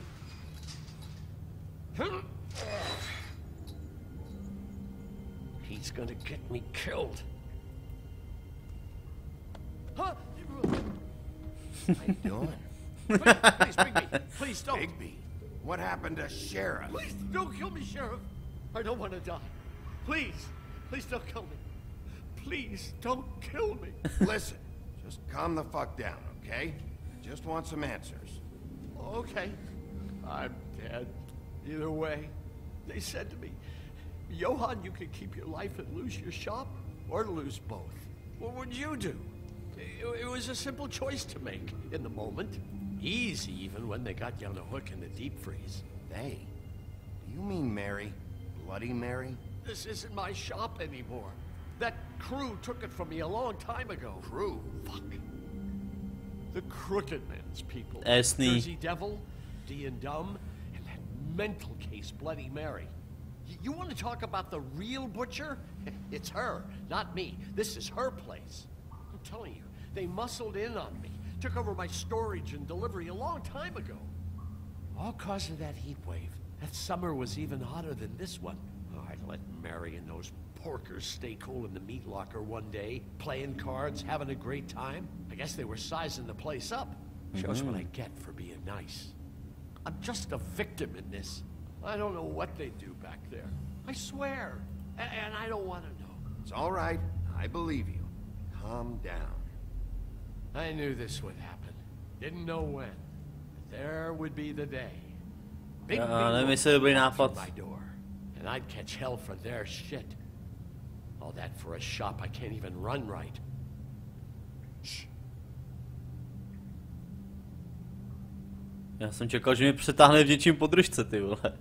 He's gonna get me killed. Huh? How you doing? Please, Bigby. Please don't. Bigby? What happened to Sheriff? Please don't kill me, Sheriff. I don't want to die. Please. Please don't kill me. Please don't kill me. Listen, just calm the fuck down, okay? I just want some answers. Okay. I'm dead. Either way. They said to me, Johann, you could keep your life and lose your shop, or lose both. What would you do? It was a simple choice to make in the moment. Easy, even when they got you on a hook in the deep freeze. They? Do you mean Mary? Bloody Mary? This isn't my shop anymore. That crew took it from me a long time ago. Crew? Fuck. The Crooked Man's people. Jasný. Jersey Devil, D and Dumb, and that mental case, Bloody Mary. You want to talk about the real butcher? It's her, not me. This is her place. I'm telling you, they muscled in on me. Took over my storage and delivery a long time ago. All cause of that heat wave. That summer was even hotter than this one. Oh, I let Mary and those porkers stay cool in the meat locker one day, playing cards, having a great time. I guess they were sizing the place up. Shows what I get for being nice. I'm just a victim in this. I don't know what they do back there. I swear. And I don't want to know. It's all right. I believe you. Calm down. I knew this would happen. Didn't know when. But there would be the day. Big nevím, jestli je dobrý nápad. my door, and I'd catch hell for their shit. All that for a shop I can't even run right. Shh. Já jsem čekal, že mě přetáhne v něčím podržce, ty vole.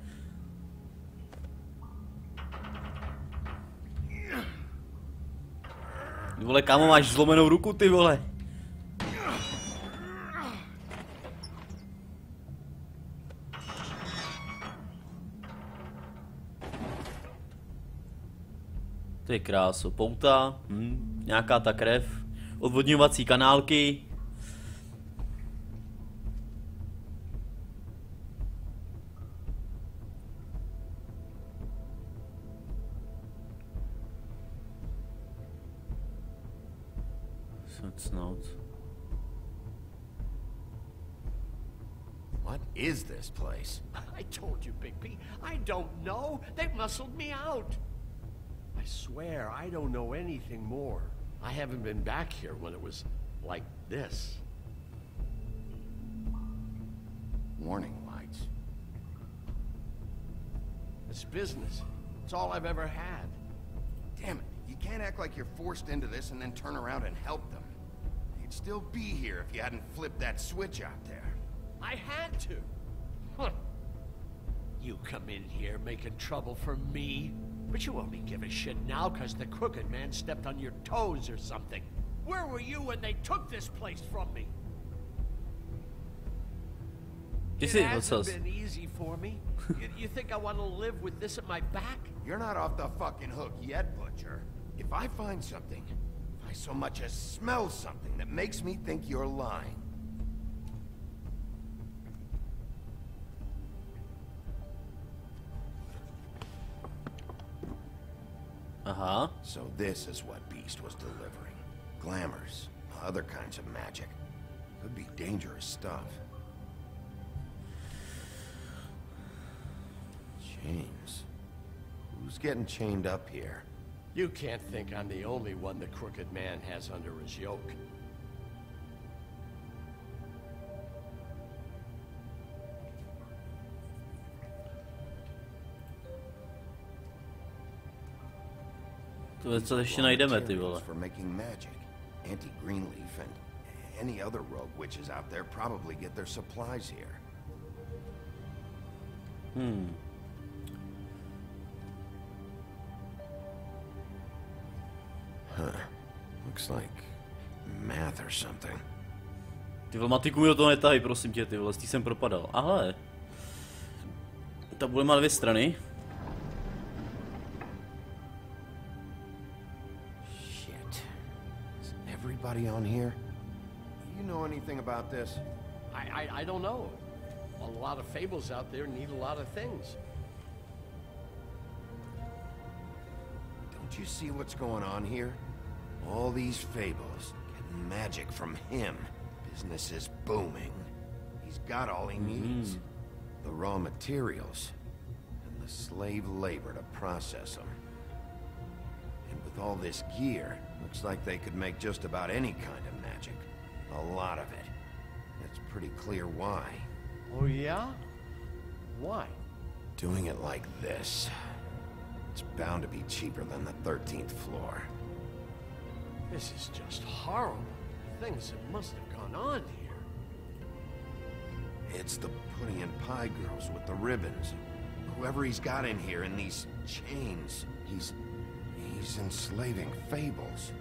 Ty vole, kámo, máš zlomenou ruku, ty vole. To je kráso, pouta, nějaká ta krev, odvodňovací kanálky. What is this place? I told you, Bigby. I don't know. They muscled me out. I swear, I don't know anything more. I haven't been back here when it was like this. Warning lights. It's business. It's all I've ever had. Damn it. You can't act like you're forced into this and then turn around and help them. You'd still be here if you hadn't flipped that switch out there. I had to. Huh. You come in here making trouble for me, but you only give a shit now because the Crooked Man stepped on your toes or something. Where were you when they took this place from me? It hasn't been easy for me. You think I want to live with this at my back? You're not off the fucking hook yet, Butcher. If I find something, if I so much as smell something that makes me think you're lying. Aha. So this is what Beast was delivering. Glamours, other kinds of magic. Could be dangerous stuff. Chains. Who's getting chained up here? You can't think I'm the only one the Crooked Man has under his yoke. Co ještě najdeme, ty vole? For making magic. Auntie Greenleaf and any other rogue witches out there probably get their supplies here. Huh. Looks like math or something. Ty vole, matiku mi do toho netahy, prosím tě, ty vole, s tím jsem propadal. Ahle. Tabule má dvě strany. Shit. Is everybody on here? You know anything about this? I don't know. A lot of fables out there need a lot of things. Don't you see what's going on here? All these fables get magic from him. Business is booming. He's got all he needs. The raw materials and the slave labor to process them. And with all this gear, looks like they could make just about any kind of magic. A lot of it. It's pretty clear why. Oh, yeah? Why? Doing it like this. It's bound to be cheaper than the 13th floor. This is just horrible. Things that must have gone on here. It's the pudding and pie girls with the ribbons. Whoever he's got in here in these chains, he's enslaving fables.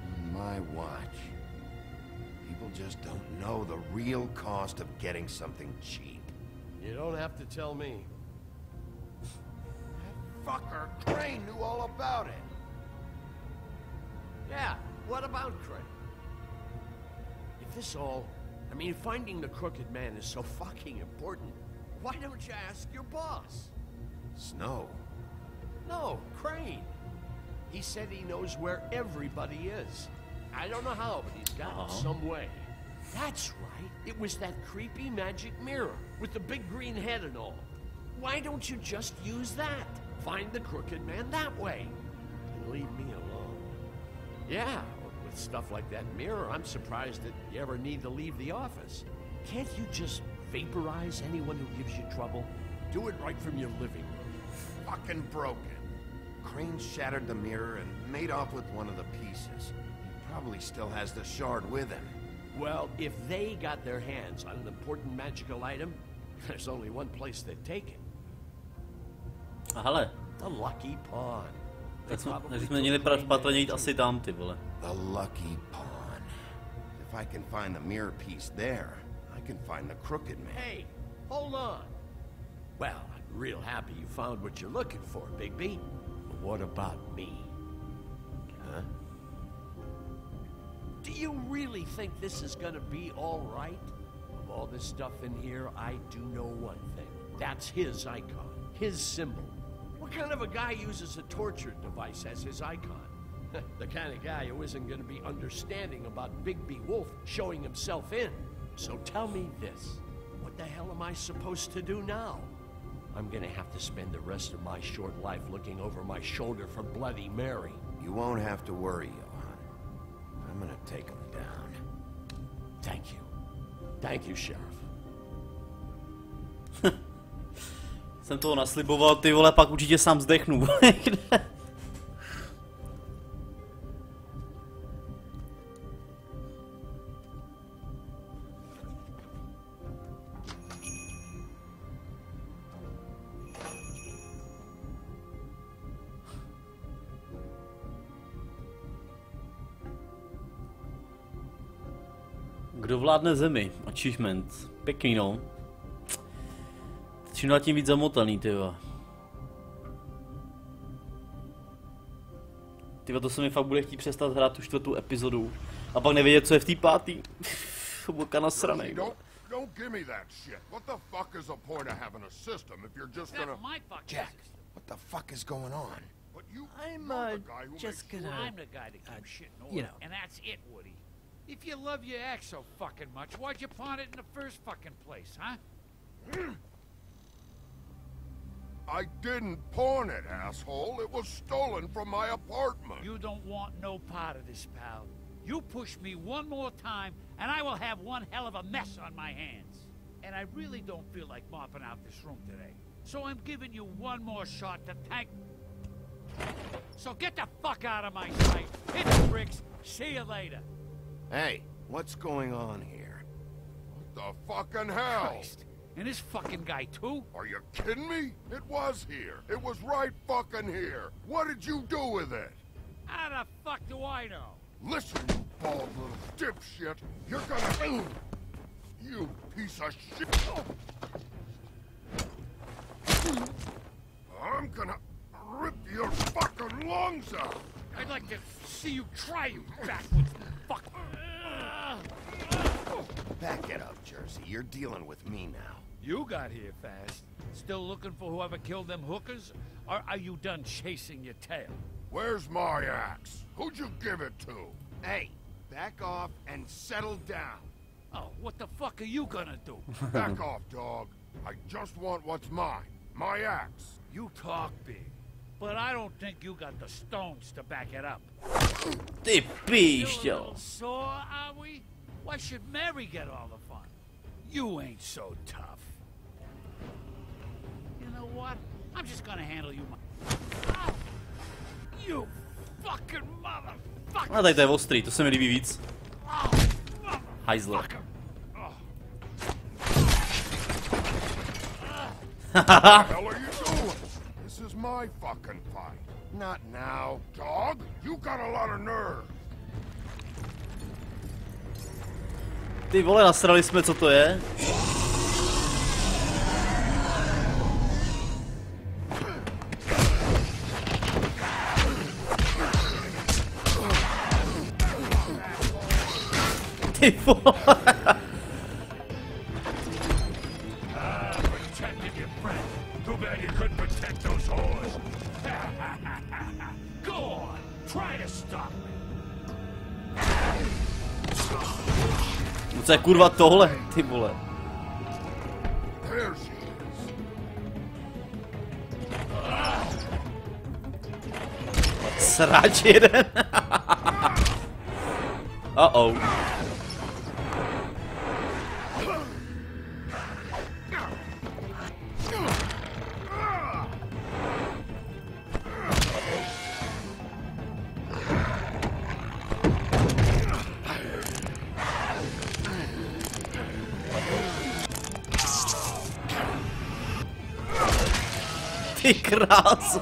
On my watch. People just don't know the real cost of getting something cheap. You don't have to tell me. That fucker Crane knew all about it. Yeah, what about Crane? If this all... I mean, finding the Crooked Man is so fucking important, why don't you ask your boss? Snow? No, Crane. He said he knows where everybody is. I don't know how, but he's got it some way. That's right. It was that creepy magic mirror with the big green head and all. Why don't you just use that? Find the Crooked Man that way. And leave me alone. Yeah, with stuff like that mirror, I'm surprised that you ever need to leave the office. Can't you just vaporize anyone who gives you trouble? Do it right from your living room. Fucking broken. Crane shattered the mirror and made off with one of the pieces. He probably still has the shard with him. Well, if they got their hands on an important magical item, there's only one place they'd take it. A hele. The Lucky Pawn. Takže jsme měli patrně jít asi tam, ty vole. The Lucky Pawn. If I can find the mirror piece there, I can find the Crooked Man. Hey, hold on. Well, I'm real happy you found what you're looking for, Bigby. But what about me? Huh? Do you really think this is gonna be all right? Of all this stuff in here, I do know one thing. That's his icon, his symbol. What kind of a guy uses a torture device as his icon? The kind of guy who isn't gonna be understanding about Bigby Wolf showing himself in. So tell me this. What the hell am I supposed to do now? I'm gonna have to spend the rest of my short life looking over my shoulder for Bloody Mary. You won't have to worry, Johan. I'm gonna take him down. Thank you. Thank you, Sheriff. Jsem toho nasliboval, ty vole, pak určitě sám zdechnu. Kdo vládne zemi? Achievement. Pěkný, no. Čím dál tím víc zamotaný, tyva. Tyva, to se mi fakt bude chtít přestat hrát tu 4. epizodu. A pak nevědět, co je v té 5. Boka nasranej. Don't give me that shit. What the fuck is the point of having a system if you're just gonna... Jack, what the fuck is going on? But you, I'm just gonna... I'm the guy that keeps shit in order, you know. and that's it, Woody. If you love your ex so fucking much, why'd you pawn it in the first fucking place, huh? I didn't pawn it, asshole. It was stolen from my apartment. You don't want no part of this, pal. You push me one more time, and I will have one hell of a mess on my hands. And I really don't feel like mopping out this room today. So I'm giving you one more shot to thank... So get the fuck out of my sight. Hit the bricks. See you later. Hey, what's going on here? What the fucking hell? Christ. And this fucking guy, too? Are you kidding me? It was here. It was right fucking here. What did you do with it? How the fuck do I know? Listen, you bald little dipshit. You're gonna... You piece of shit. I'm gonna rip your fucking lungs out. I'd like to see you try, you backwoods fuck. Back it up, Jersey. You're dealing with me now. You got here fast. Still looking for whoever killed them hookers? Or are you done chasing your tail? Where's my axe? Who'd you give it to? Hey, back off and settle down. Oh, what the fuck are you gonna do? Back off, dog. I just want what's mine. My axe. You talk big, but I don't think you got the stones to back it up. Ty píšťo. Sore, are we? Why should Mary get all the fun? You ain't so tough. You know what? I'm just gonna handle you. Oh, you fucking motherfucker! A tady to je ostrý, to se mi líbí víc. Hajzle. What the hell are you doing? This is my fucking fight. Not now. Dog, you got a lot of nerve. Ty vole, nasrali jsme, co to je? Ty vole. Protected your friend. Too bad you couldn't protect those whores. Go on, try to stop me. No co je kurva tohle, ty vole? There she is. Sráč jeden. Uh-oh. Ty krásu.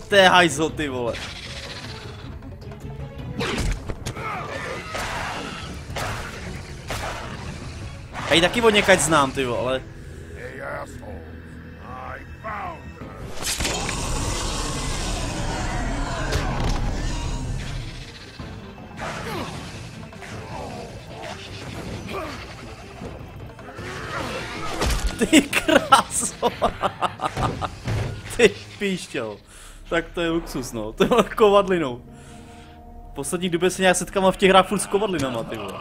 To je hajzl, ty vole. Já ji taky od někať znám, ty vole, ale... Hey, asshole. I found her. Ty kráso. Ty píšťo. Tak to je luxus, no. To je kovadlinou. V poslední době se nějak setkám v těch hrách furt s kovadlinama, ty vole.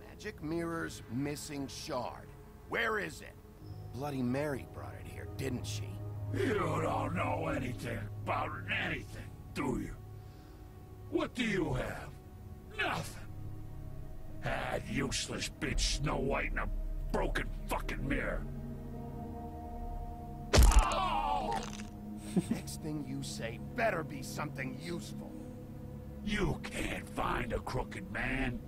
Magic Mirror's missing shard. Where is it? Bloody Mary brought it here, didn't she? You don't know anything about anything, do you? What do you have? Nothing. That useless bitch Snow White and a broken fucking mirror. Oh! Next thing you say better be something useful. You can't find a crooked man.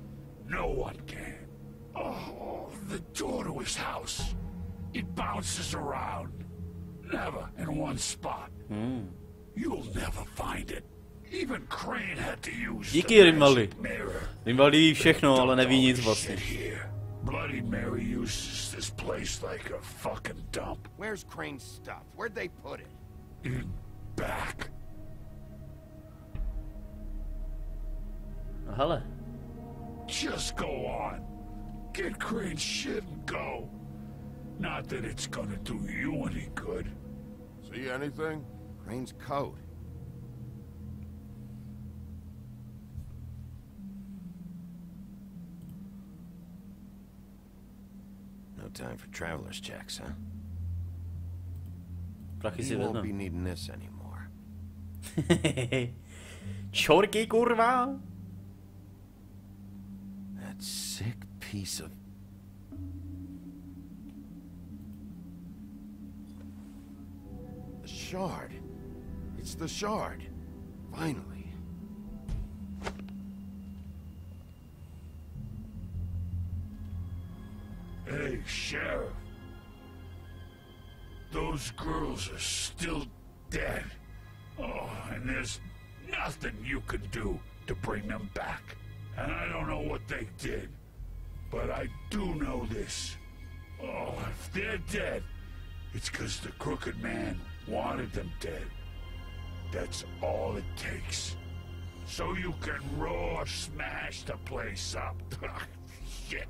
No one can. Oh, the door to his house. It bounces around. Never in one spot. You'll never find it. Even Crane had to use Díky, Rimvaldi. Rimvaldi ví všechno, ale neví nic vlastně. Bloody Mary uses this place like a fucking dump. Where's Crane's stuff? Where'd they put it? In back. Hele. Just go on. Get Crane's shit and go. Not that it's gonna do you any good. See anything? Crane's coat. No time for traveler's checks, huh? You won't be needing this anymore. Čorky, kurva. That sick piece of... The shard. It's the shard. Finally. Hey, Sheriff. Those girls are still dead. Oh, and there's nothing you can do to bring them back. And I don't know what they did, but I do know this. Oh, if they're dead, it's because the Crooked Man wanted them dead. That's all it takes. So you can raw smash the place up. Shit.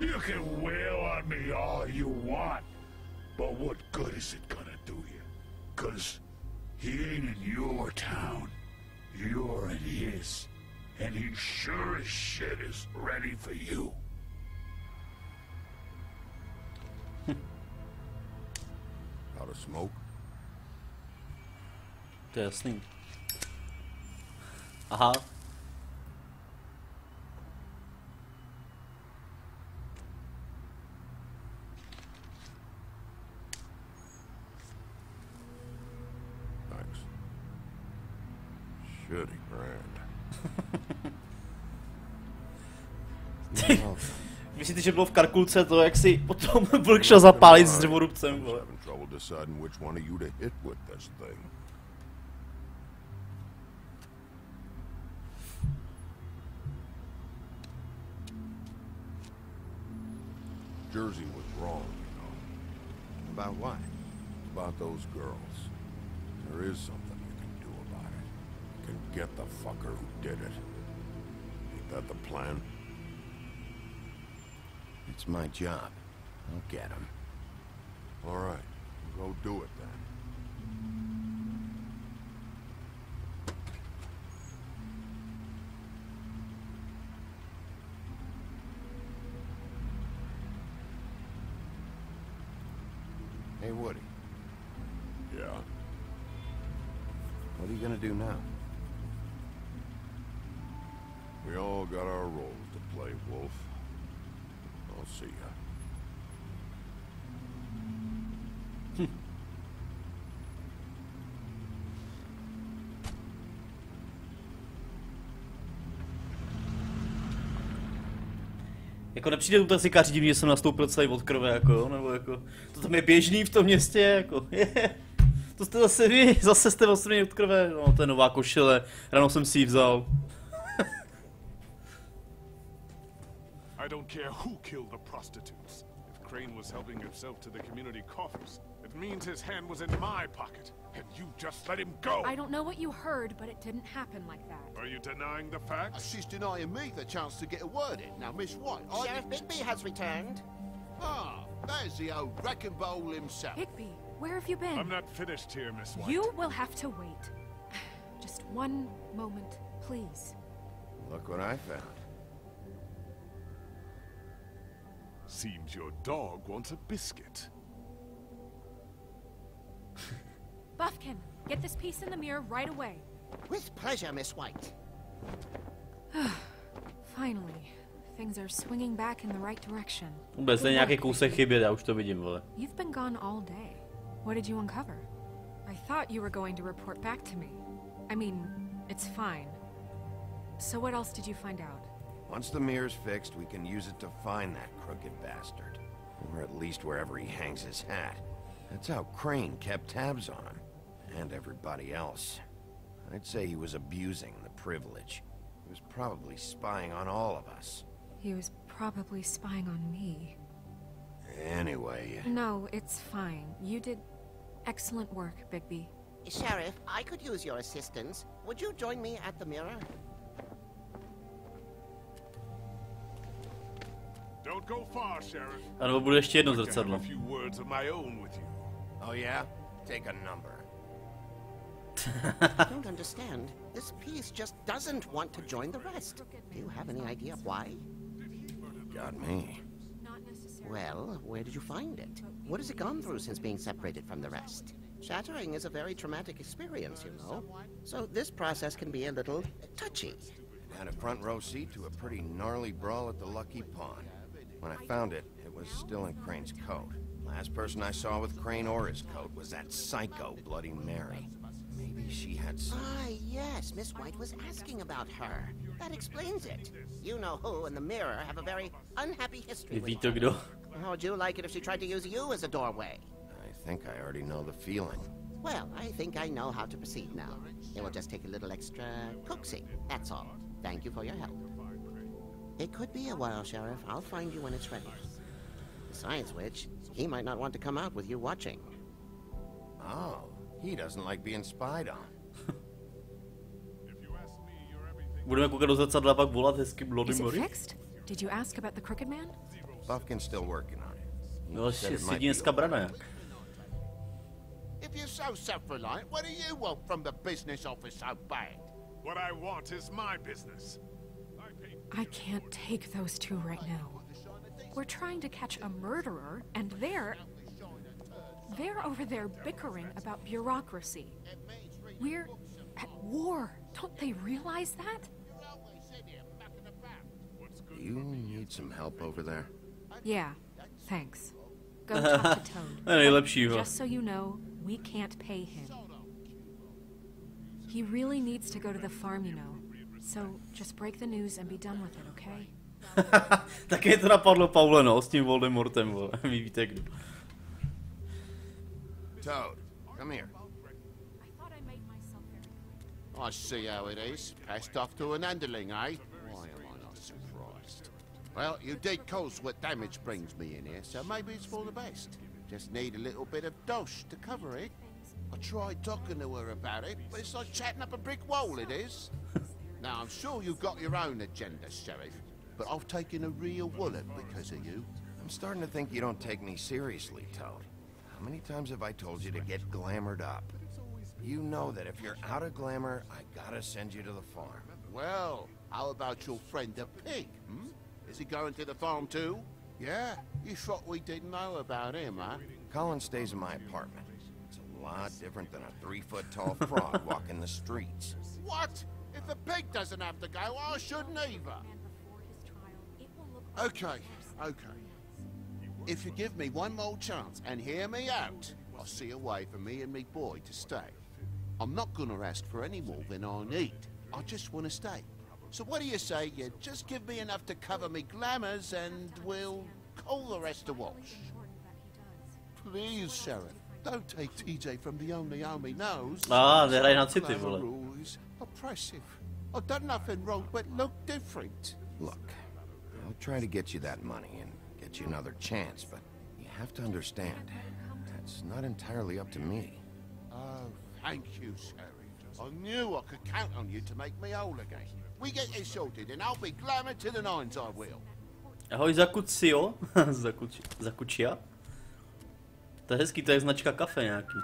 You can wail on me all you want, but what good is it gonna do you? 'Cause he ain't in your town. You're in his. And he sure as shit is ready for you. Out of smoke? To je jasný. Aha. Thanks. Shitty brand. Myslíte, že bylo v Karkulce to, jak si potom vlk šel zapálit s dřevorubcem, vole? Trouble deciding which one of you to hit with this thing. Jersey was wrong, you know. About what? About those girls. There is something you can do about it. You can get the fucker who did it. Ain't that the plan? It's my job. I'll get him. All right, go do it then. Hey, Woody. Yeah? What are you gonna do now? We all got our roles to play, Wolf. I'll see ya. Jako nepřijde tu taxikáři divně, že jsem nastoupil celý od krve, jako, nebo jako, to tam je běžný v tom městě, jako, to jste zase vy, zase jste odstraněni od krve, no to je nová košile, ráno jsem si ji vzal. I don't care who killed the prostitutes. If Crane was helping himself to the community coffers, it means his hand was in my pocket, and you just let him go. I don't know what you heard, but it didn't happen like that. Are you denying the facts? She's denying me the chance to get a word in. Now, Miss White, Sheriff Bigby has returned. Ah, there's the old wrecking bowl himself. Bigby, where have you been? I'm not finished here, Miss White. You will have to wait. Just one moment, please. Look what I found. Seems your dog wants a biscuit. Buffkin, get this piece in the mirror right away. With pleasure, Miss White. Finally, things are swinging back in the right direction. Vůbec je nějaký kousek chybět, já už to vidím, vole. You've been gone all day. What did you uncover? I thought you were going to report back to me. I mean, it's fine. So what else did you find out? Once the mirror's fixed, we can use it to find that crooked bastard. Or at least wherever he hangs his hat. That's how Crane kept tabs on him. And everybody else. I'd say he was abusing the privilege. He was probably spying on all of us. He was probably spying on me. Anyway... No, it's fine. You did excellent work, Bigby. Sheriff, I could use your assistance. Would you join me at the mirror? Don't go far, Sheriff. Ano, bude ještě jedno I'd like to have zrcadlo. a few words of my own with you. Oh yeah? Take a number. I don't understand. This piece just doesn't want to join the rest. Do you have any idea why? Got me. Well, where did you find it? What has it gone through since being separated from the rest? Shattering is a very traumatic experience, you know. So this process can be a little touchy. Had a front row seat to a pretty gnarly brawl at the Lucky Pond. When I found it, it was still in Crane's coat. Last person I saw with Crane or his coat was that psycho Bloody Mary. Maybe she had some... Ah, yes, Miss White was asking about her. That explains it. You know who and the mirror have a very unhappy history with her. How would you like it if she tried to use you as a doorway? I think I already know the feeling. Well, I think I know how to proceed now. It will just take a little extra coaxing, that's all. Thank you for your help. It could be a while, Sheriff. I'll find you when it's ready. Besides which, he might not want to come out with you watching. Oh, he doesn't like being spied on. Budeme koukat do zrcadla, pak volat hezky Bloody Is it Mary. fixed? Did you ask about the Crooked Man? Buffkin's still working on it. No, si dneska brana jak. If you're so self-reliant, what do you want from the business office so bad? What I want is my business. I can't take those two right now. We're trying to catch a murderer, and they're over there bickering about bureaucracy. We're at war. Don't they realize that? Do you need some help over there? Yeah, thanks. Go talk to Toad. Nejlepšího. Just so you know, we can't pay him. He really needs to go to the farm, you know. So just break the news and be done with it, okay? Taky to napadlo Paule, no, s tím Voldemortem, vole. Vy víte kdo. Toad, come here. I see how it is. Passed off to an underling, eh? Why am I not surprised? Well, you did cause what damage brings me in here, so maybe it's for the best. Just need a little bit of dosh to cover it. I tried talking to her about it, but it's like chatting up a brick wall, it is. Now, I'm sure you've got your own agenda, Sheriff, but I've taken a real wallet because of you. I'm starting to think you don't take me seriously, Toad. How many times have I told you to get glamored up? You know that if you're out of glamour, I gotta send you to the farm. Well, how about your friend the pig, Is he going to the farm too? Yeah? You thought we didn't know about him, huh? Colin stays in my apartment. It's a lot different than a 3-foot-tall frog walking the streets. What? If the pig doesn't have to go, I shouldn't either. Okay. If you give me one more chance and hear me out, I'll see a way for me and me boy to stay. I'm not gonna ask for any more than I need. I just want to stay. So what do you say you just give me enough to cover me glamours and we'll call the rest a wash? Please, Sheriff, don't take TJ from the only home he knows. Nehraj na city, vole. Rules. Oppressive. I've done nothing wrong but look different. Look, I'll try to get you that money and get you another chance, but you have to understand, it's not entirely up to me. Oh, thank you, Sheriff. I knew I could count on you to make me whole again. We get this sorted and I'll be glamour to the nines, I will. Ahoj Zakucio. Zakucia. To je hezký, to je značka kafe nějaký.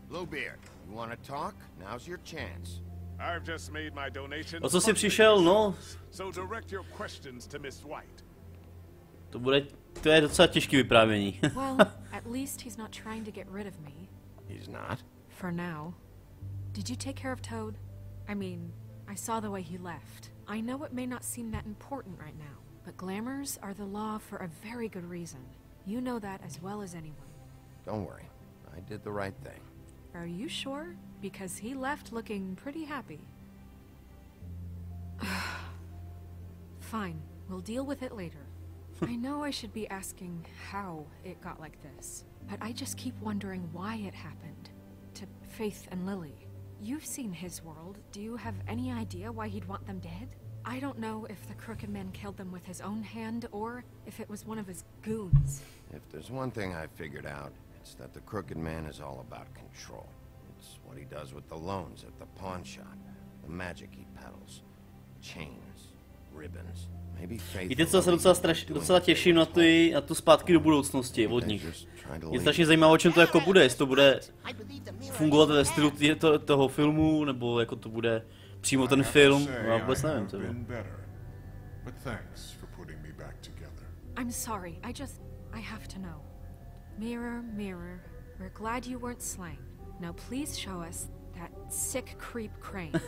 Bluebeard, you want to talk? Now's your chance. I've just made my donation. O co jsi přišel, no? So direct your questions to Miss White. To je docela těžké vyprávění. Well, at least he's not trying to get rid of me. He's not? For now. Did you take care of Toad? I mean, I saw the way he left. I know it may not seem that important right now, but glamours are the law for a very good reason. You know that as well as anyone. Don't worry. I did the right thing. Are you sure? Because he left looking pretty happy. Fine, we'll deal with it later. I know I should be asking how it got like this, but I just keep wondering why it happened. To Faith and Lily. You've seen his world. Do you have any idea why he'd want them dead? I don't know if the Crooked Man killed them with his own hand, or if it was one of his goons. If there's one thing I've figured out, it's that the Crooked Man is all about control. It's what he does with the loans at the pawn shop, the magic he peddles, chains, ribbons. Maybe Faith. Víte, co se docela těším na tu zpátky do budoucnosti od nich. Je strašně zajímavé, o čem to jako bude, jestli to bude fungovat ve stylu toho filmu, nebo jako to bude přímo ten film, já vůbec nevím. To I'm sorry, I have to know. Mirror, mirror, we're glad you weren't slain. Now please show us that sick creep Crane.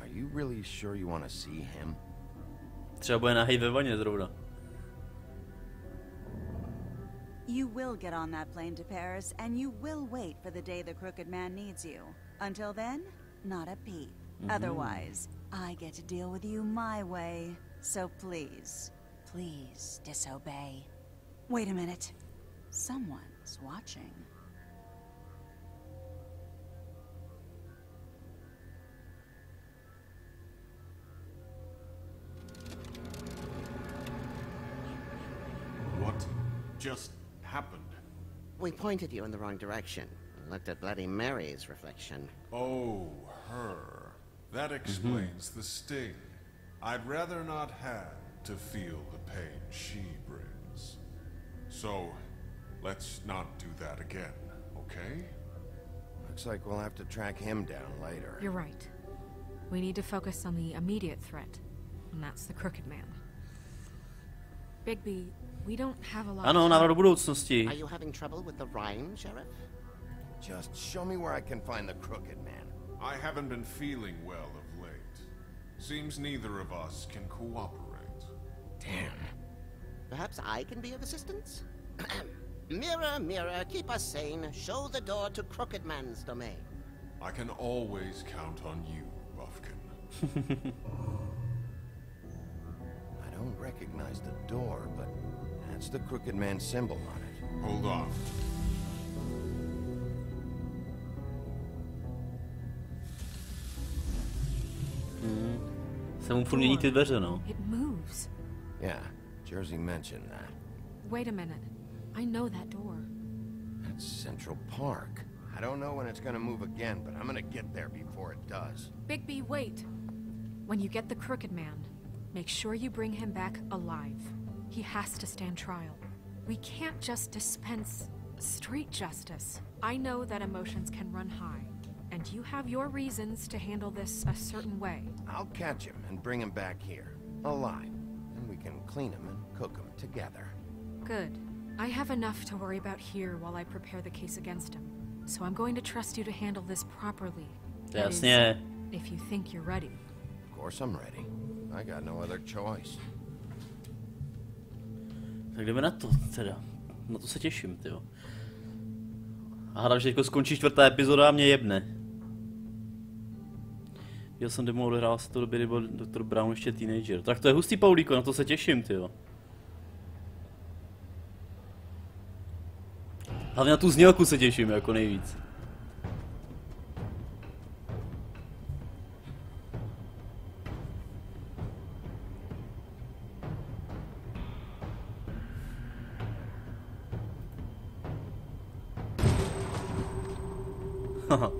Are you really sure you want to see him? Třeba bude nahej ve vaně zrovna. You will get on that plane to Paris, and you will wait for the day the Crooked Man needs you. Until then, not a peep. Otherwise, I get to deal with you my way. So please, please disobey. Wait a minute. Someone's watching. just happened? We pointed you in the wrong direction. Looked at Bloody Mary's reflection. Oh, her. That explains the sting. I'd rather not have to feel the pain she brings. So, let's not do that again, okay? Looks like we'll have to track him down later. You're right. We need to focus on the immediate threat, and that's the Crooked Man. Bigby, we don't have a lot Ano, of návrat time. do budoucnosti. Are you having trouble with the rhyme, Sheriff? Just show me where I can find the Crooked Man. I haven't been feeling well of late. Seems neither of us can cooperate. Damn. Perhaps I can be of assistance? Mirror, mirror, keep us sane. Show the door to Crooked Man's domain. I can always count on you, Buffkin. I don't recognize the door, but that's the Crooked Man symbol on it. Hold on. Se mu furt mění ty dveře, no. It moves. Yeah, Jersey mentioned that. Wait a minute. I know that door. That's Central Park. I don't know when it's gonna move again, but I'm gonna get there before it does. Bigby, wait. When you get the Crooked Man, make sure you bring him back alive. He has to stand trial. We can't just dispense street justice. I know that emotions can run high, and you have your reasons to handle this a certain way. I'll catch him and bring him back here, alive. And we can clean him and cook him together. Good. I have enough to worry about here while I prepare the case against him. So I'm going to trust you to handle this properly. That is, Jasně. if you think you're ready. Of course I'm ready. I got no other choice. Tak jdeme na to, teda. Na to se těším, tyjo. A hádám, že teďko skončí 4. epizoda a mě jebne. Já jsem demo odehrál se to doby, kdy byl Dr. Brown ještě teenager. Tak to je hustý, Paulíko, na to se těším, tyjo. Hlavně na tu znělku se těším jako nejvíc. Haha.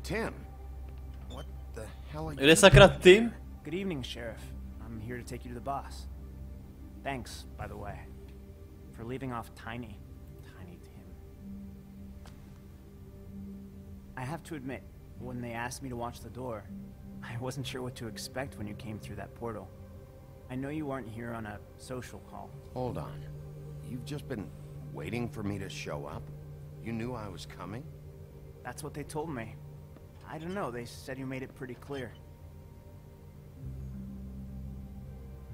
Tim, what the hell are you Kde sakra Tim? Good evening, Sheriff. I'm here to take you to the boss. Thanks, by the way, for leaving off Tiny Tim. I have to admit, when they asked me to watch the door, I wasn't sure what to expect when you came through that portal. I know you weren't here on a social call. Hold on. You've just been waiting for me to show up? You knew I was coming? That's what they told me. I don't know, they said you made it pretty clear.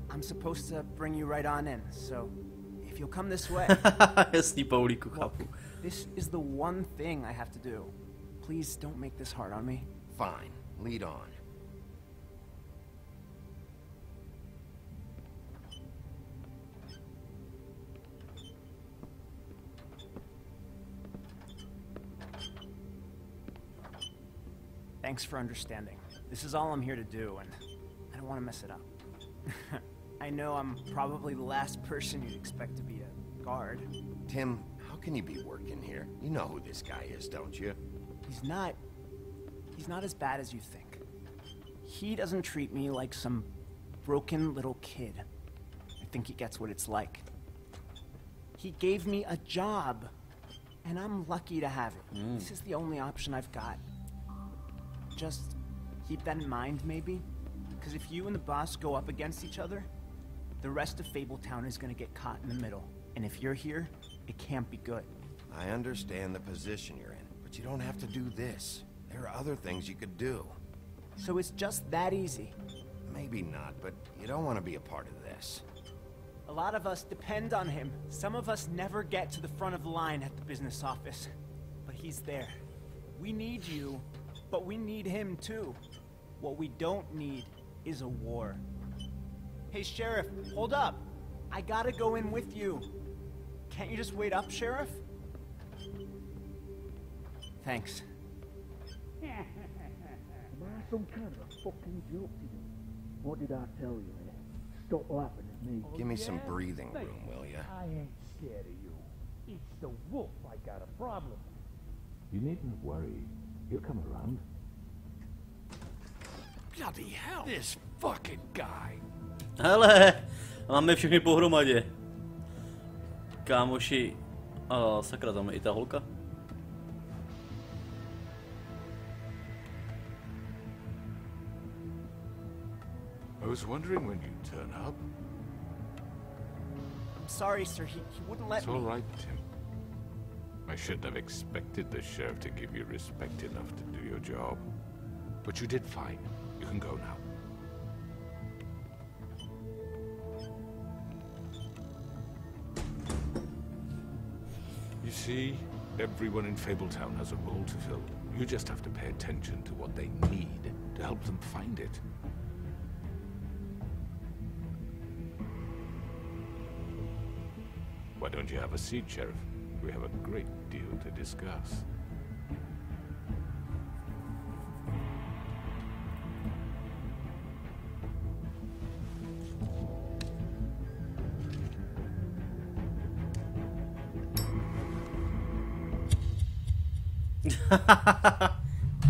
I'm supposed to bring you right on in, so if you'll come this way. Jasný, Paulíku, chápu. This is the one thing I have to do. Please don't make this hard on me. Fine, lead on. Thanks for understanding. This is all I'm here to do, and I don't want to mess it up. I know I'm probably the last person you'd expect to be a guard. Tim, how can you be working here? You know who this guy is, don't you? He's not as bad as you think. He doesn't treat me like some broken little kid. I think he gets what it's like. He gave me a job, and I'm lucky to have it. This is the only option I've got. Just keep that in mind, maybe? Because if you and the boss go up against each other, the rest of Fabletown is gonna get caught in the middle. And if you're here, it can't be good. I understand the position you're in, but you don't have to do this. There are other things you could do. So it's just that easy? Maybe not, but you don't want to be a part of this. A lot of us depend on him. Some of us never get to the front of the line at the business office. But he's there, We need you, but we need him too. What we don't need is a war. Hey, Sheriff, hold up. I gotta go in with you. Can't you just wait up, Sheriff? Thanks. Am I some kind of a fucking joke to you? What did I tell you, eh? Stop laughing at me. Give me some breathing room, will ya? I ain't scared of you. It's the wolf I got a problem. You needn't worry. He'll come around. Bloody hell! This fucking guy! Hele, máme všechny pohromadě. Kámoši. Sakra, tam je i ta holka. I was wondering when you'd turn up. I'm sorry, sir. He wouldn't let It's me. all right, Tim. I shouldn't have expected the sheriff to give you respect enough to do your job. But you did fine. You can go now. You see, everyone in Fabletown has a role to fill. You just have to pay attention to what they need to help them find it. Why don't you have a seat, Sheriff? We have a great deal to discuss.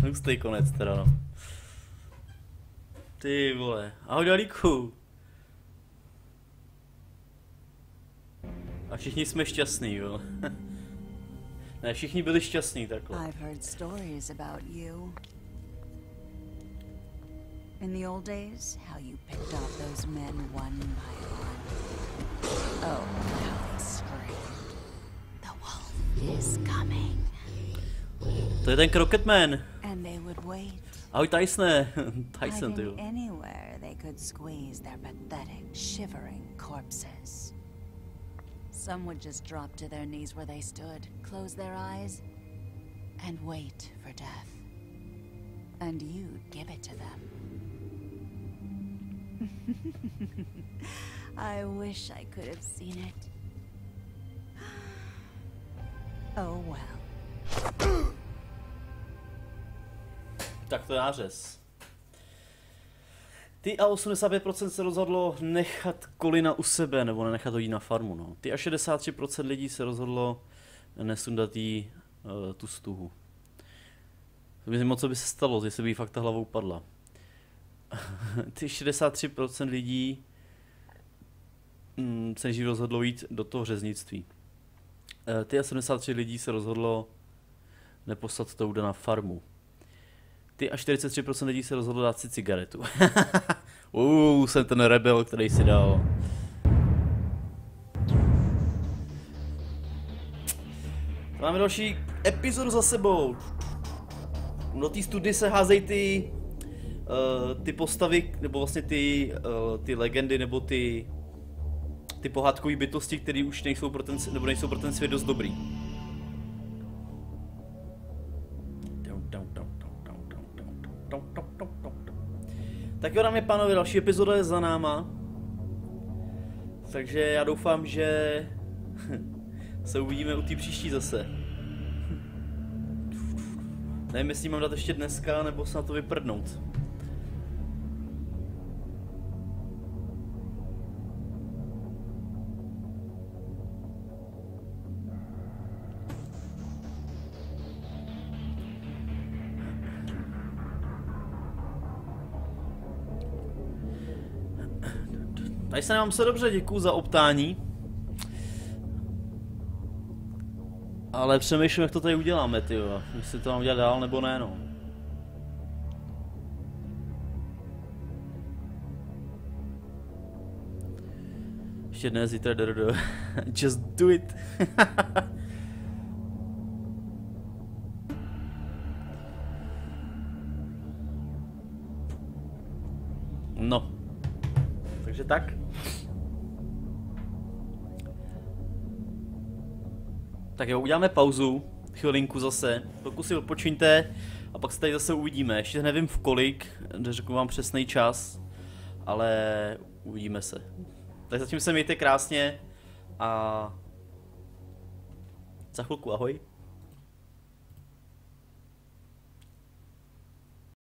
Hustý konec teda, no. Ty vole, ahoj Dalíku. A všichni jsme šťastní, jo. Ne, všichni byli šťastní takhle. I've heard stories about you. In the old days, how you picked off those men one by one. Oh, how they screamed. The wolf is coming. To je ten Crocketman. And they would wait. Ahoj Tyson. Tyson, ty jo. Hiding anywhere they could squeeze their pathetic, shivering corpses. Some would just drop to their knees where they stood, close their eyes, and wait for death. And you'd give it to them. I wish I could have seen it. Oh well. Tak to je nářez. Ty a 85% se rozhodlo nechat Colina u sebe, nebo nenechat ho jít na farmu, no. Ty a 63% lidí se rozhodlo nesundat jí tu stuhu. Myslím moc, co by se stalo, jestli by jí fakt ta hlava upadla. Ty 63% lidí se nejdřív rozhodlo jít do toho řeznictví. Ty a 73 lidí se rozhodlo neposlat Touda na farmu. Ty a 43% lidí se rozhodlo dát si cigaretu. Jsem ten rebel, který si dal. Máme další epizodu za sebou. Do té study se házejí ty postavy, nebo vlastně ty legendy, nebo ty pohádkové bytosti, které už nejsou pro ten svět dost dobrý. Tak jo, dámy a pánové, další epizoda je za náma. Takže já doufám, že se uvidíme u té příští zase. Nevím, jestli mám dát ještě dneska, nebo se na to vyprdnout. Tady se nemám se dobře, děkuju za optání. Ale přemýšlím, jak to tady uděláme, tyjo. Jestli to mám udělat dál, nebo ne, no. Ještě dnes, zítra, just do it. No. Takže tak. Tak jo, uděláme pauzu chvilinku zase, pokud si odpočiňte a pak se tady zase uvidíme. Ještě nevím v kolik, neřeknu vám přesný čas, ale uvidíme se. Tak zatím se mějte krásně a za chvilku ahoj.